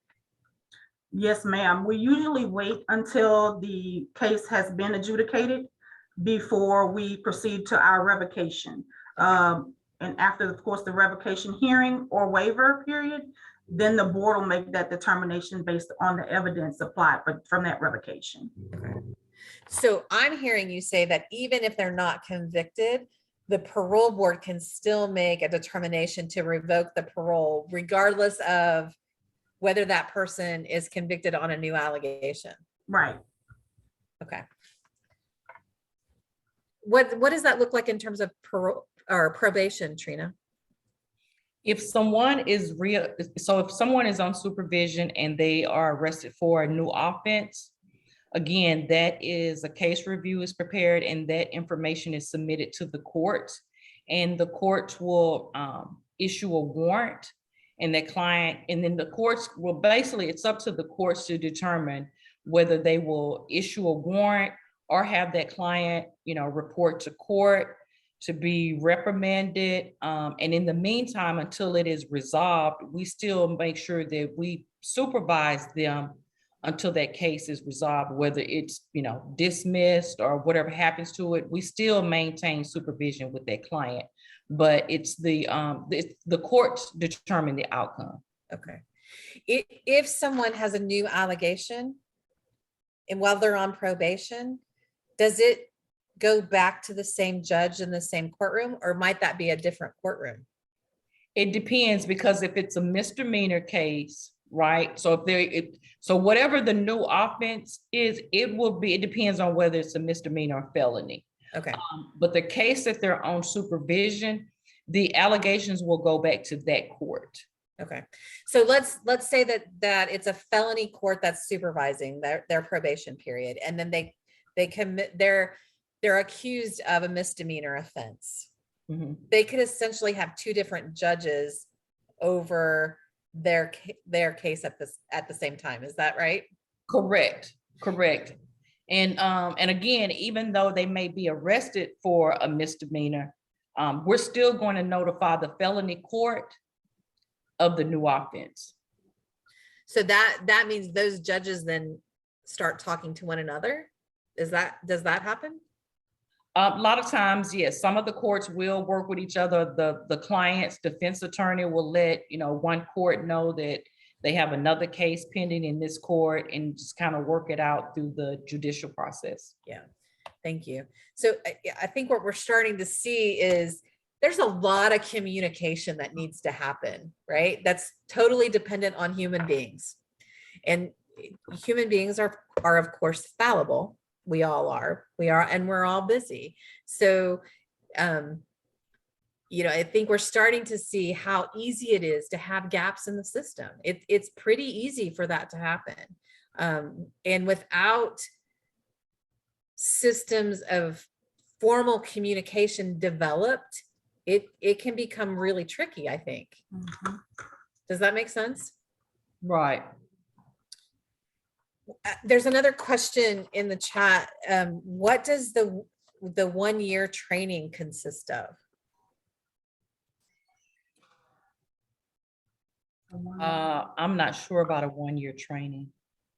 Yes, ma'am. We usually wait until the case has been adjudicated before we proceed to our revocation. And after, of course, the revocation hearing or waiver period, then the board will make that determination based on the evidence applied from that revocation. Okay. So I'm hearing you say that even if they're not convicted, the parole board can still make a determination to revoke the parole regardless of whether that person is convicted on a new allegation. Right. Okay. What does that look like in terms of parole or probation, Trina? If someone is if someone is on supervision and they are arrested for a new offense, again, that is a case review is prepared and that information is submitted to the courts, and the courts will issue a warrant, and the client, and then the courts will basically, it's up to the courts to determine whether they will issue a warrant or have that client, report to court to be reprimanded. And in the meantime, until it is resolved, we still make sure that we supervise them until that case is resolved, whether it's, dismissed or whatever happens to it. We still maintain supervision with that client, but it's the courts determine the outcome. Okay. If someone has a new allegation and while they're on probation, does it go back to the same judge in the same courtroom, or might that be a different courtroom? It depends, because if it's a misdemeanor case, right? So so whatever the new offense is, it depends on whether it's a misdemeanor or felony. Okay. But the case that they're on supervision, the allegations will go back to that court. Okay. So let's say that it's a felony court that's supervising their probation period, and then they commit, they're accused of a misdemeanor offense. Mm-hmm. They could essentially have two different judges over their case at the same time. Is that right? Correct. And again, even though they may be arrested for a misdemeanor, we're still going to notify the felony court of the new offense. So that means those judges then start talking to one another. Does that happen? A lot of times, yes, some of the courts will work with each other. The client's defense attorney will let, one court know that they have another case pending in this court, and just kind of work it out through the judicial process. Yeah, thank you. So I think what we're starting to see is there's a lot of communication that needs to happen, right? That's totally dependent on human beings. And human beings are of course fallible. We all are, and we're all busy. So, I think we're starting to see how easy it is to have gaps in the system. It's pretty easy for that to happen. And without systems of formal communication developed, it can become really tricky, I think. Mm-hmm. Does that make sense? Right. There's another question in the chat. What does the 1 year training consist of? I'm not sure about a 1 year training.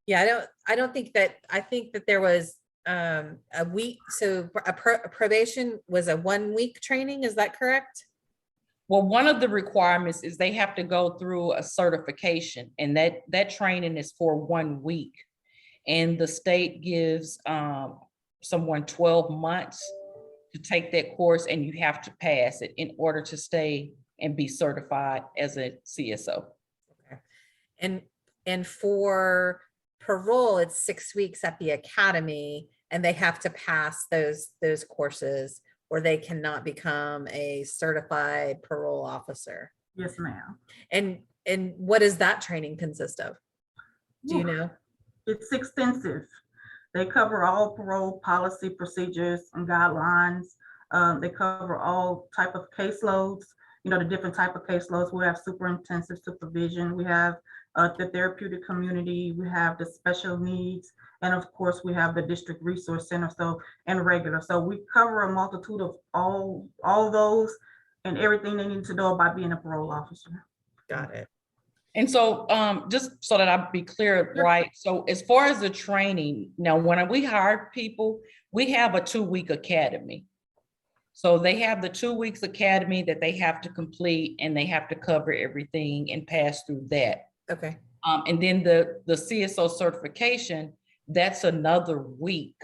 Yeah, I think that there was a week. So a probation was a 1 week training. Is that correct? Well, one of the requirements is they have to go through a certification, and that training is for 1 week. And the state gives someone 12 months to take that course, and you have to pass it in order to stay and be certified as a CSO. Okay. And for parole, it's 6 weeks at the academy, and they have to pass those courses, or they cannot become a certified parole officer. Yes, ma'am. And what does that training consist of? Do you know? It's extensive. They cover all parole policy, procedures, and guidelines. They cover all type of caseloads, the different type of caseloads. We have super intensive supervision. We have the therapeutic community. We have the special needs. And of course, we have the District Resource Center, and regular. So we cover a multitude of all those and everything they need to know about being a parole officer. Got it. And so just so that I'll be clear, right? So as far as the training, now when we hire people, we have a 2-week academy. So they have the 2 weeks academy that they have to complete, and they have to cover everything and pass through that. Okay. And then the CSO certification, that's another week.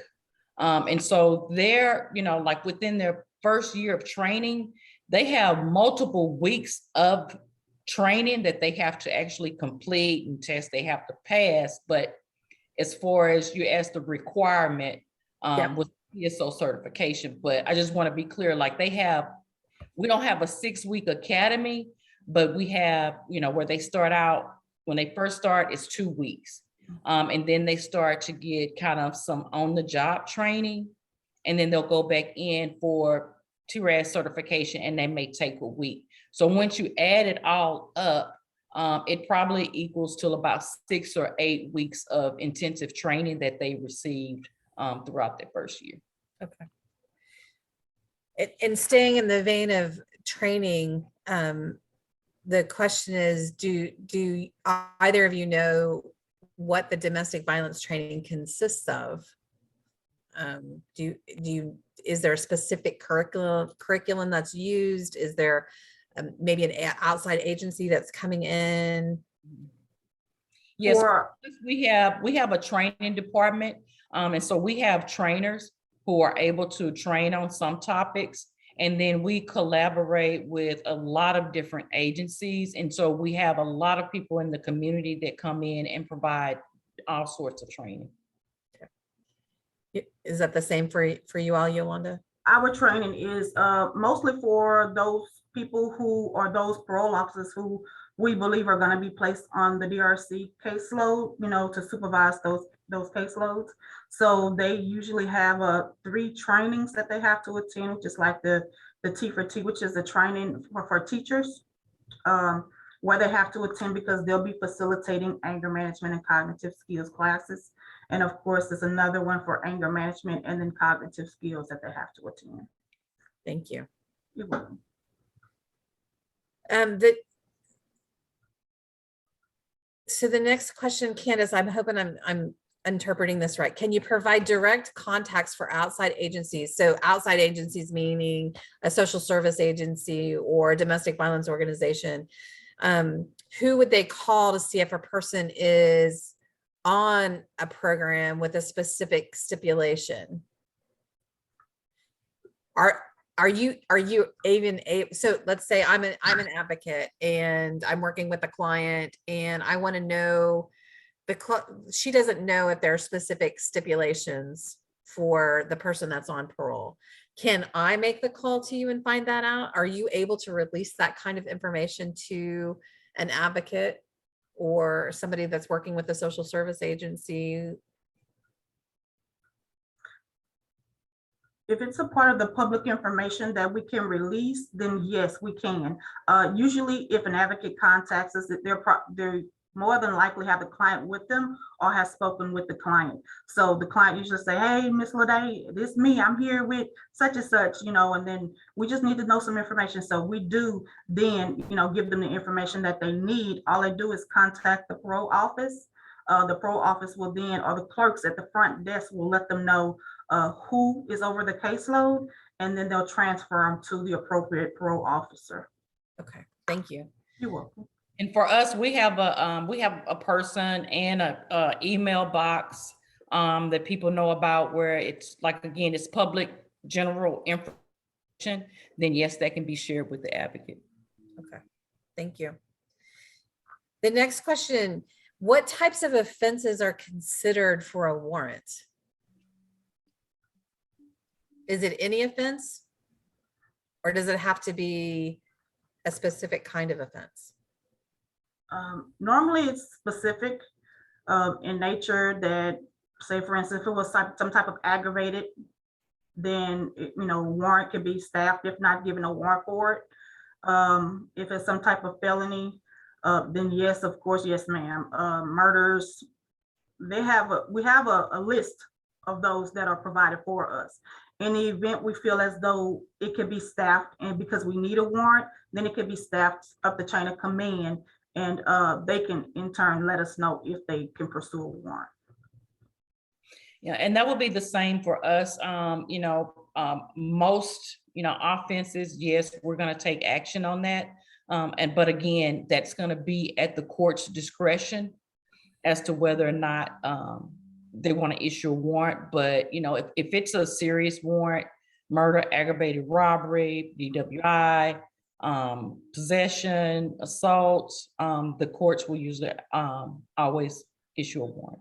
And so they're, like within their first year of training, they have multiple weeks of training that they have to actually complete and tests they have to pass. But as far as you asked the requirement with CSO certification, but I just want to be clear, like we don't have a 6-week academy, But we have, where they start out, when they first start, it's 2 weeks. And then they start to get kind of some on-the-job training. And then they'll go back in for TRAS certification, and they may take a week. So once you add it all up, it probably equals to about 6 or 8 weeks of intensive training that they received throughout their first year. Okay. And staying in the vein of training, the question is, do either of you know what the domestic violence training consists of? Is there a specific curriculum that's used? Is there maybe an outside agency that's coming in? Yes, we have a training department. And so we have trainers who are able to train on some topics. And then we collaborate with a lot of different agencies. And so we have a lot of people in the community that come in and provide all sorts of training. Is that the same for you all, Yolanda? Our training is mostly for those people who are those parole officers who we believe are going to be placed on the DRC caseload, to supervise those caseloads. So they usually have 3 trainings that they have to attend, which is like the T for T, which is the training for teachers, where they have to attend because they'll be facilitating anger management and cognitive skills classes. And of course, there's another one for anger management and then cognitive skills that they have to attend. Thank you. You're welcome. So the next question, Candace, I'm hoping I'm interpreting this right. Can you provide direct contacts for outside agencies? So outside agencies meaning a social service agency or a domestic violence organization. Who would they call to see if a person is on a program with a specific stipulation? Are you even able, so let's say I'm an advocate and I'm working with a client and I want to know she doesn't know if there are specific stipulations for the person that's on parole. Can I make the call to you and find that out? Are you able to release that kind of information to an advocate or somebody that's working with a social service agency? If it's a part of the public information that we can release, then yes, we can. Usually if an advocate contacts us, they're more than likely have the client with them or has spoken with the client. So the client usually say, hey, Miss LeDay, this me, I'm here with such and such, and then we just need to know some information. So we do then, give them the information that they need. All they do is contact the parole office. The parole office will then, or the clerks at the front desk will let them know who is over the caseload, and then they'll transfer them to the appropriate parole officer. Okay, thank you. You're welcome. And for us, we have a person and a email box that people know about, where it's like, again, it's public general information. Then yes, that can be shared with the advocate. Okay, thank you. The next question, what types of offenses are considered for a warrant? Is it any offense? Or does it have to be a specific kind of offense? Normally it's specific in nature, that say, for instance, if it was some type of aggravated, then, warrant could be staffed, if not given a warrant for it. If it's some type of felony, then yes, of course, yes, ma'am. Murders, we have a list of those that are provided for us. In the event we feel as though it could be staffed, and because we need a warrant, then it could be staffed up the chain of command, and they can in turn let us know if they can pursue a warrant. Yeah, and that will be the same for us. Most, offenses, yes, we're going to take action on that. But again, that's going to be at the court's discretion as to whether or not they want to issue a warrant. But, if it's a serious warrant, murder, aggravated robbery, DWI, possession, assault, the courts will usually always issue a warrant.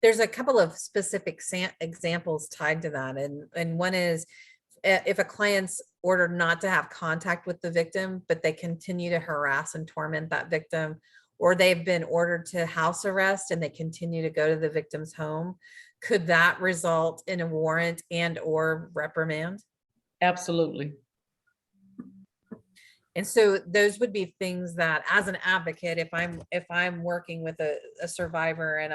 There's a couple of specific examples tied to that. And one is if a client's ordered not to have contact with the victim, but they continue to harass and torment that victim, or they've been ordered to house arrest and they continue to go to the victim's home, could that result in a warrant and or reprimand? Absolutely. And so those would be things that, as an advocate, if I'm working with a survivor and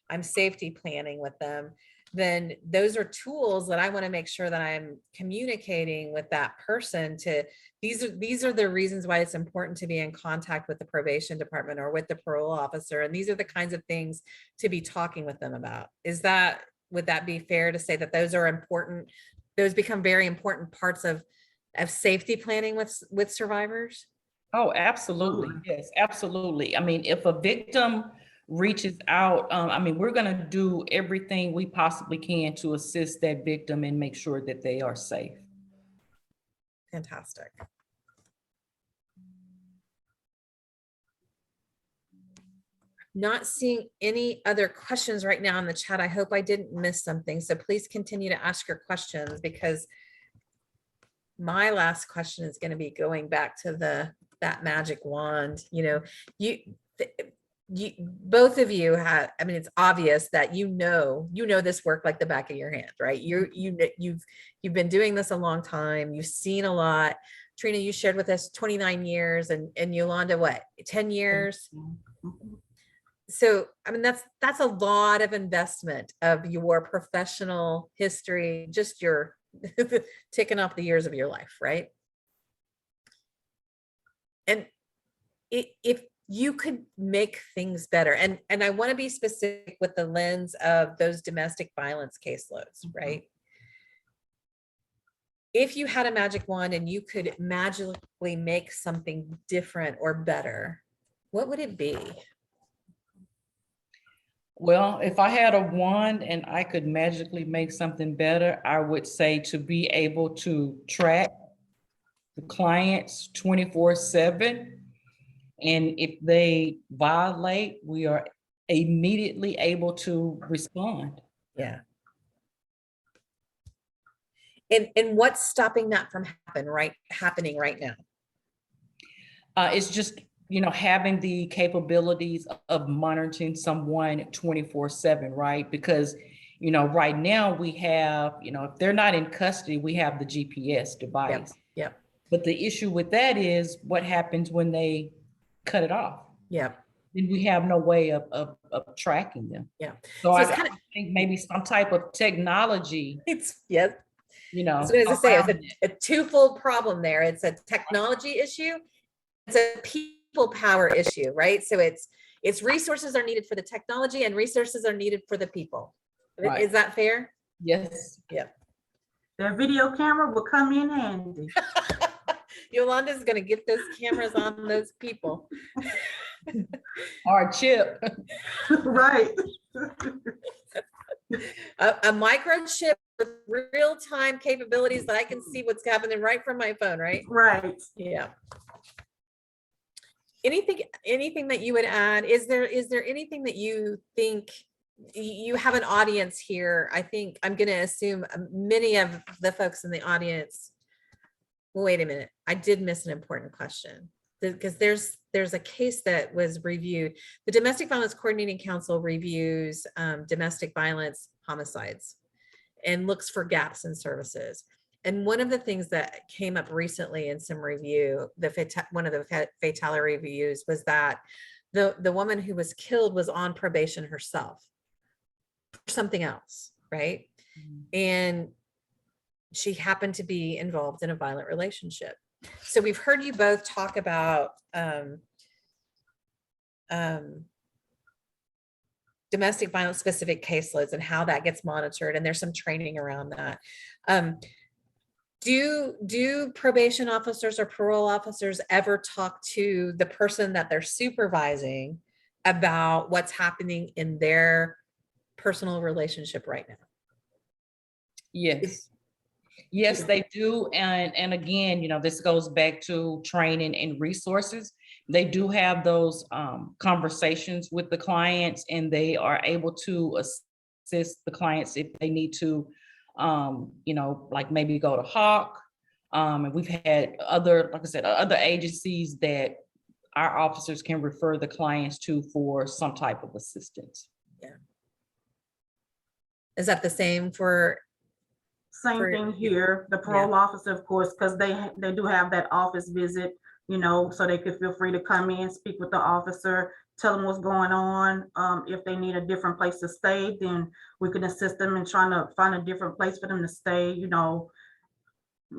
I'm safety planning with them, then those are tools that I want to make sure that I'm communicating with that person to, these are the reasons why it's important to be in contact with the probation department or with the parole officer. And these are the kinds of things to be talking with them about. Would that be fair to say that those are important? Those become very important parts of safety planning with survivors? Oh, absolutely. Yes, absolutely. I mean, if a victim reaches out, I mean, we're going to do everything we possibly can to assist that victim and make sure that they are safe. Fantastic. Not seeing any other questions right now in the chat. I hope I didn't miss something. So please continue to ask your questions, because my last question is going to be going back to that magic wand. You know, you both of you have, I mean, it's obvious that you know this work like the back of your hand, right? You've been doing this a long time. You've seen a lot. Trina, you shared with us 29 years, and Yolanda, what, 10 years? So, I mean, that's a lot of investment of your professional history, just your ticking off the years of your life, right? And if you could make things better, and I want to be specific with the lens of those domestic violence caseloads, right? If you had a magic wand and you could magically make something different or better, what would it be? Well, if I had a wand and I could magically make something better, I would say to be able to track the clients 24/7. And if they violate, we are immediately able to respond. Yeah. And what's stopping that from happening right now? It's just, having the capabilities of monitoring someone 24/7, right? Because, right now we have, if they're not in custody, we have the GPS device. Yep. But the issue with that is what happens when they cut it off. Yep. Then we have no way of tracking them. Yeah. So I think maybe some type of technology. Yep. So as I say, it's a twofold problem there. It's a technology issue. It's a people power issue, right? So it's resources are needed for the technology and resources are needed for the people. Right. Is that fair? Yes. Yeah. That video camera will come in handy. Yolanda is going to get those cameras on those people. Or a chip. Right. A microchip with real-time capabilities that I can see what's happening right from my phone, right? Right. Yeah. Anything that you would add? Is there anything that you think you have an audience here? I think I'm going to assume many of the folks in the audience. Well, wait a minute. I did miss an important question, because there's a case that was reviewed. The Domestic Violence Coordinating Council reviews domestic violence homicides and looks for gaps in services. And one of the things that came up recently in some review, one of the fatality reviews, was that the woman who was killed was on probation herself for something else, right? Mm-hmm. And she happened to be involved in a violent relationship. So we've heard you both talk about domestic violence specific caseloads and how that gets monitored, and there's some training around that. Do probation officers or parole officers ever talk to the person that they're supervising about what's happening in their personal relationship right now? Yes. Yes, they do. And again, this goes back to training and resources. They do have those conversations with the clients, and they are able to assist the clients if they need to you know, like maybe go to Hawk. And we've had other, like I said, other agencies that our officers can refer the clients to for some type of assistance. Yeah. Is that the same for? Same thing here, the parole officer, of course, because they do have that office visit, you know, so they could feel free to come in, speak with the officer, tell them what's going on. If they need a different place to stay, then we can assist them in trying to find a different place for them to stay, you know,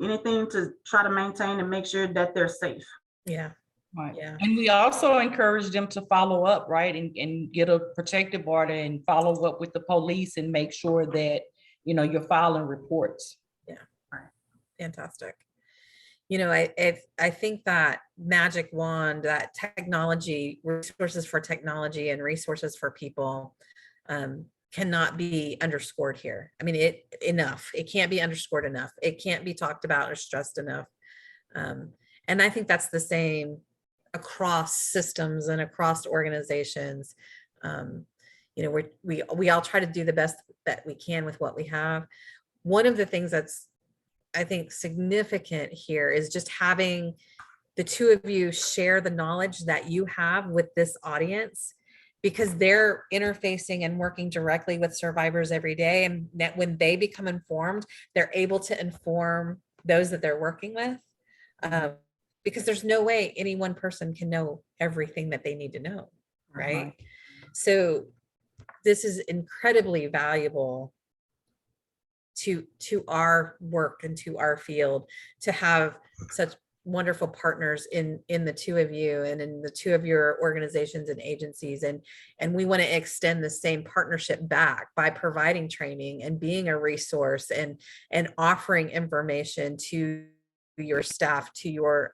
anything to try to maintain and make sure that they're safe. Yeah. Right. Yeah. And we also encourage them to follow up, right, and get a protective order and follow up with the police and make sure that, you know, you're filing reports. Yeah. Right. Fantastic. You know, I think that magic wand, that technology, resources for technology and resources for people cannot be underscored here. I mean, it can't be underscored enough. It can't be talked about or stressed enough. And I think that's the same across systems and across organizations. You know, we all try to do the best that we can with what we have. One of the things that's, I think, significant here is just having the two of you share the knowledge that you have with this audience, because they're interfacing and working directly with survivors every day. And that when they become informed, they're able to inform those that they're working with. Because there's no way any one person can know everything that they need to know, right? So this is incredibly valuable to our work and to our field, to have such wonderful partners in the two of you and in the two of your organizations and agencies. And we want to extend the same partnership back by providing training and being a resource and offering information to your staff, to your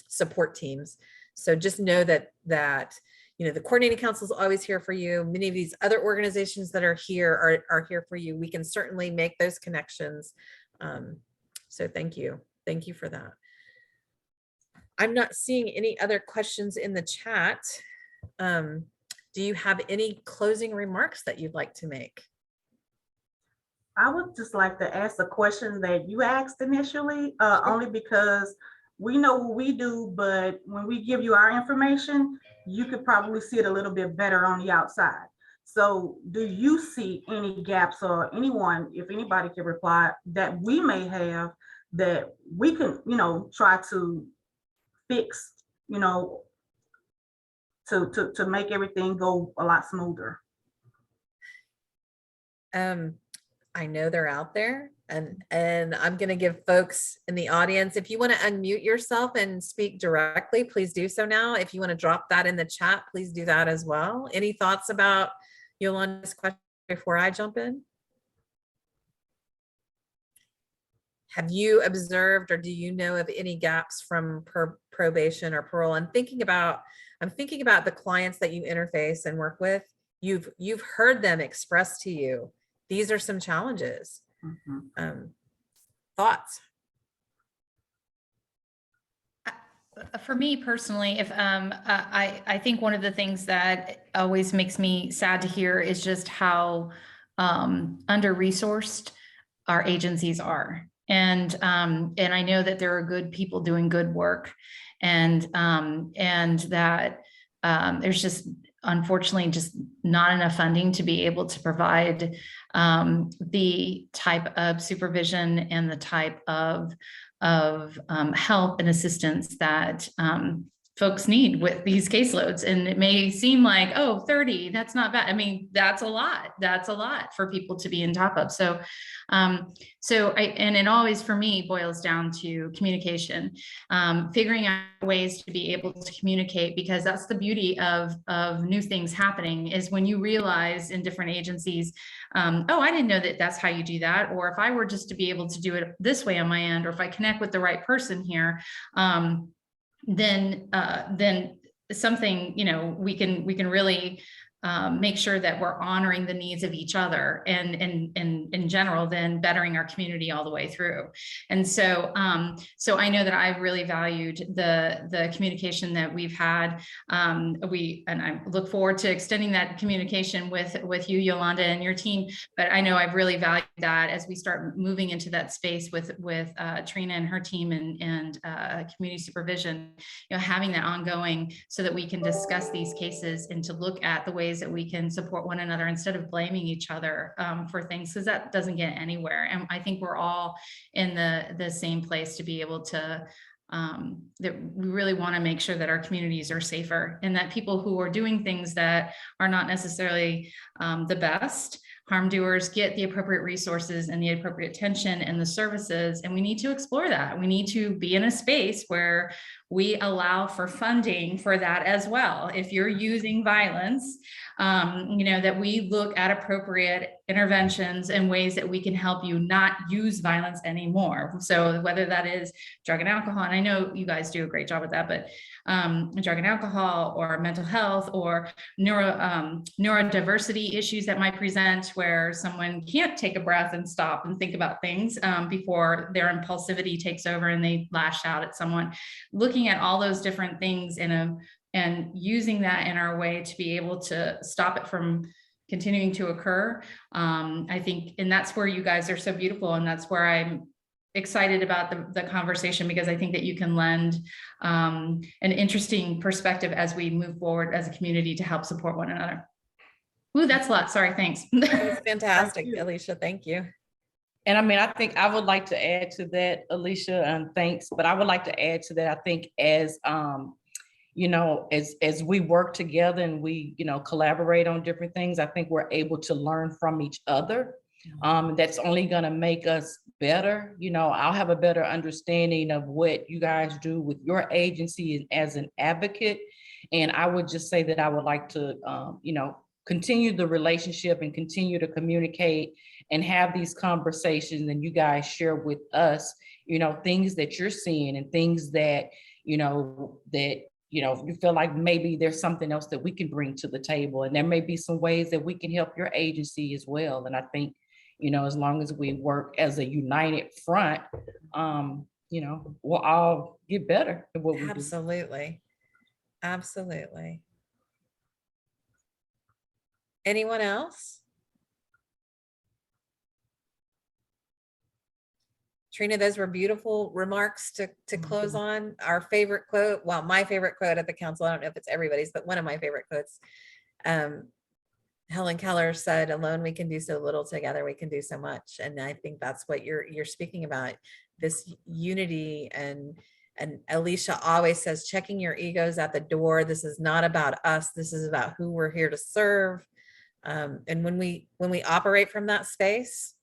support teams. So just know that you know, the coordinating council is always here for you. Many of these other organizations that are here are here for you. We can certainly make those connections. So thank you for that. I'm not seeing any other questions in the chat. Do you have any closing remarks that you'd like to make? I would just like to ask a question that you asked initially, only because we know what we do, but when we give you our information, you could probably see it a little bit better on the outside. So do you see any gaps, or anyone, if anybody can reply, that we may have that we can, you know, try to fix, you know, to make everything go a lot smoother? I know they're out there, and I'm going to give folks in the audience, if you want to unmute yourself and speak directly, please do so now. If you want to drop that in the chat, please do that as well. Any thoughts about Yolanda's question before I jump in? Have you observed, or do you know of any gaps from probation or parole? I'm thinking about the clients that you interface and work with. You've heard them express to you, these are some challenges. Thoughts? For me personally, if I think one of the things that always makes me sad to hear is just how under-resourced our agencies are. And I know that there are good people doing good work, and that there's just, unfortunately, just not enough funding to be able to provide the type of supervision and the type of help and assistance that folks need with these caseloads. And it may seem like, oh, 30, that's not bad. I mean, that's a lot. That's a lot for people to be on top of. So, and it always, for me, boils down to communication, figuring out ways to be able to communicate, because that's the beauty of new things happening, is when you realize in different agencies, oh, I didn't know that that's how you do that. Or if I were just to be able to do it this way on my end, or if I connect with the right person here, then something, you know, we can really make sure that we're honoring the needs of each other and in general, then bettering our community all the way through. And so, so I know that I really valued the communication that we've had. And I look forward to extending that communication with you, Yolanda, and your team. But I know I've really valued that as we start moving into that space with Trina and her team and community supervision, having that ongoing so that we can discuss these cases and to look at the ways that we can support one another instead of blaming each other for things, because that doesn't get anywhere. And I think we're all in the same place to be able to that we really want to make sure that our communities are safer and that people who are doing things that are not necessarily the best harm doers get the appropriate resources and the appropriate attention and the services. And we need to explore that. We need to be in a space where we allow for funding for that as well. If you're using violence, that we look at appropriate interventions and ways that we can help you not use violence anymore. So whether that is drug and alcohol, and I know you guys do a great job with that, but drug and alcohol or mental health or neurodiversity issues that might present where someone can't take a breath and stop and think about things before their impulsivity takes over and they lash out at someone. Looking at all those different things and using that in our way to be able to stop it from continuing to occur. I think, and that's where you guys are so beautiful. And that's where I'm excited about the conversation, because I think that you can lend an interesting perspective as we move forward as a community to help support one another. Ooh, that's a lot. Sorry, thanks. That was fantastic, Alicia. Thank you. And I mean, I think I would like to add to that, Alicia, and thanks, but I would like to add to that. I think as as we work together and we, collaborate on different things, I think we're able to learn from each other. That's only going to make us better. I'll have a better understanding of what you guys do with your agency as an advocate. And I would just say that I would like to, continue the relationship and continue to communicate and have these conversations, and you guys share with us, things that you're seeing and things that, you feel like maybe there's something else that we can bring to the table, and there may be some ways that we can help your agency as well. And I think, as long as we work as a united front, we'll all get better at what we do. Absolutely. Absolutely. Anyone else? Trina, those were beautiful remarks to close on. Our favorite quote, well, my favorite quote at the council, I don't know if it's everybody's, but one of my favorite quotes. Helen Keller said, "Alone we can do so little, together we can do so much." And I think that's what you're speaking about, this unity. And Alicia always says, checking your egos at the door. This is not about us. This is about who we're here to serve. And when we operate from that space,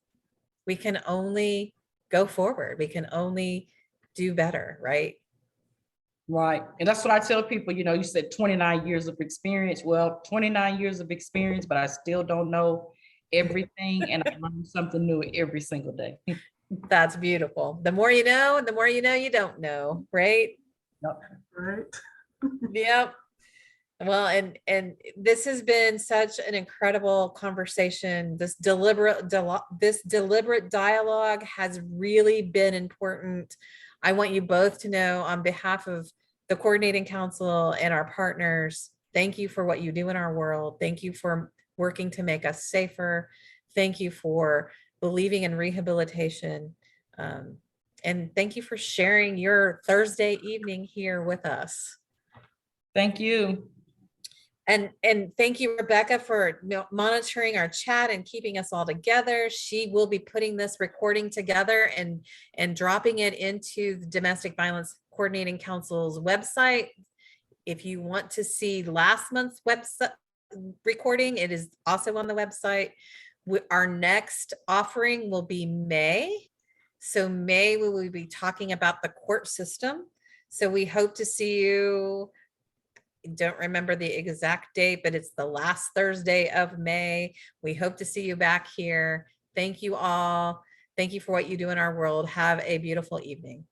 we can only go forward. We can only do better, right? Right. And that's what I tell people, you said 29 years of experience. Well, 29 years of experience, but I still don't know everything. And I learn something new every single day. That's beautiful. The more you know, you don't know, right? Yep. Right. Yep. Well, and this has been such an incredible conversation. This deliberate dialogue has really been important. I want you both to know, on behalf of the coordinating council and our partners, thank you for what you do in our world. Thank you for working to make us safer. Thank you for believing in rehabilitation. And thank you for sharing your Thursday evening here with us. Thank you. And thank you, Rebecca, for monitoring our chat and keeping us all together. She will be putting this recording together and dropping it into the Domestic Violence Coordinating Council's website. If you want to see last month's website recording, it is also on the website. Our next offering will be May. So May, we will be talking about the court system. So we hope to see you. Don't remember the exact date, but it's the last Thursday of May. We hope to see you back here. Thank you all. Thank you for what you do in our world. Have a beautiful evening.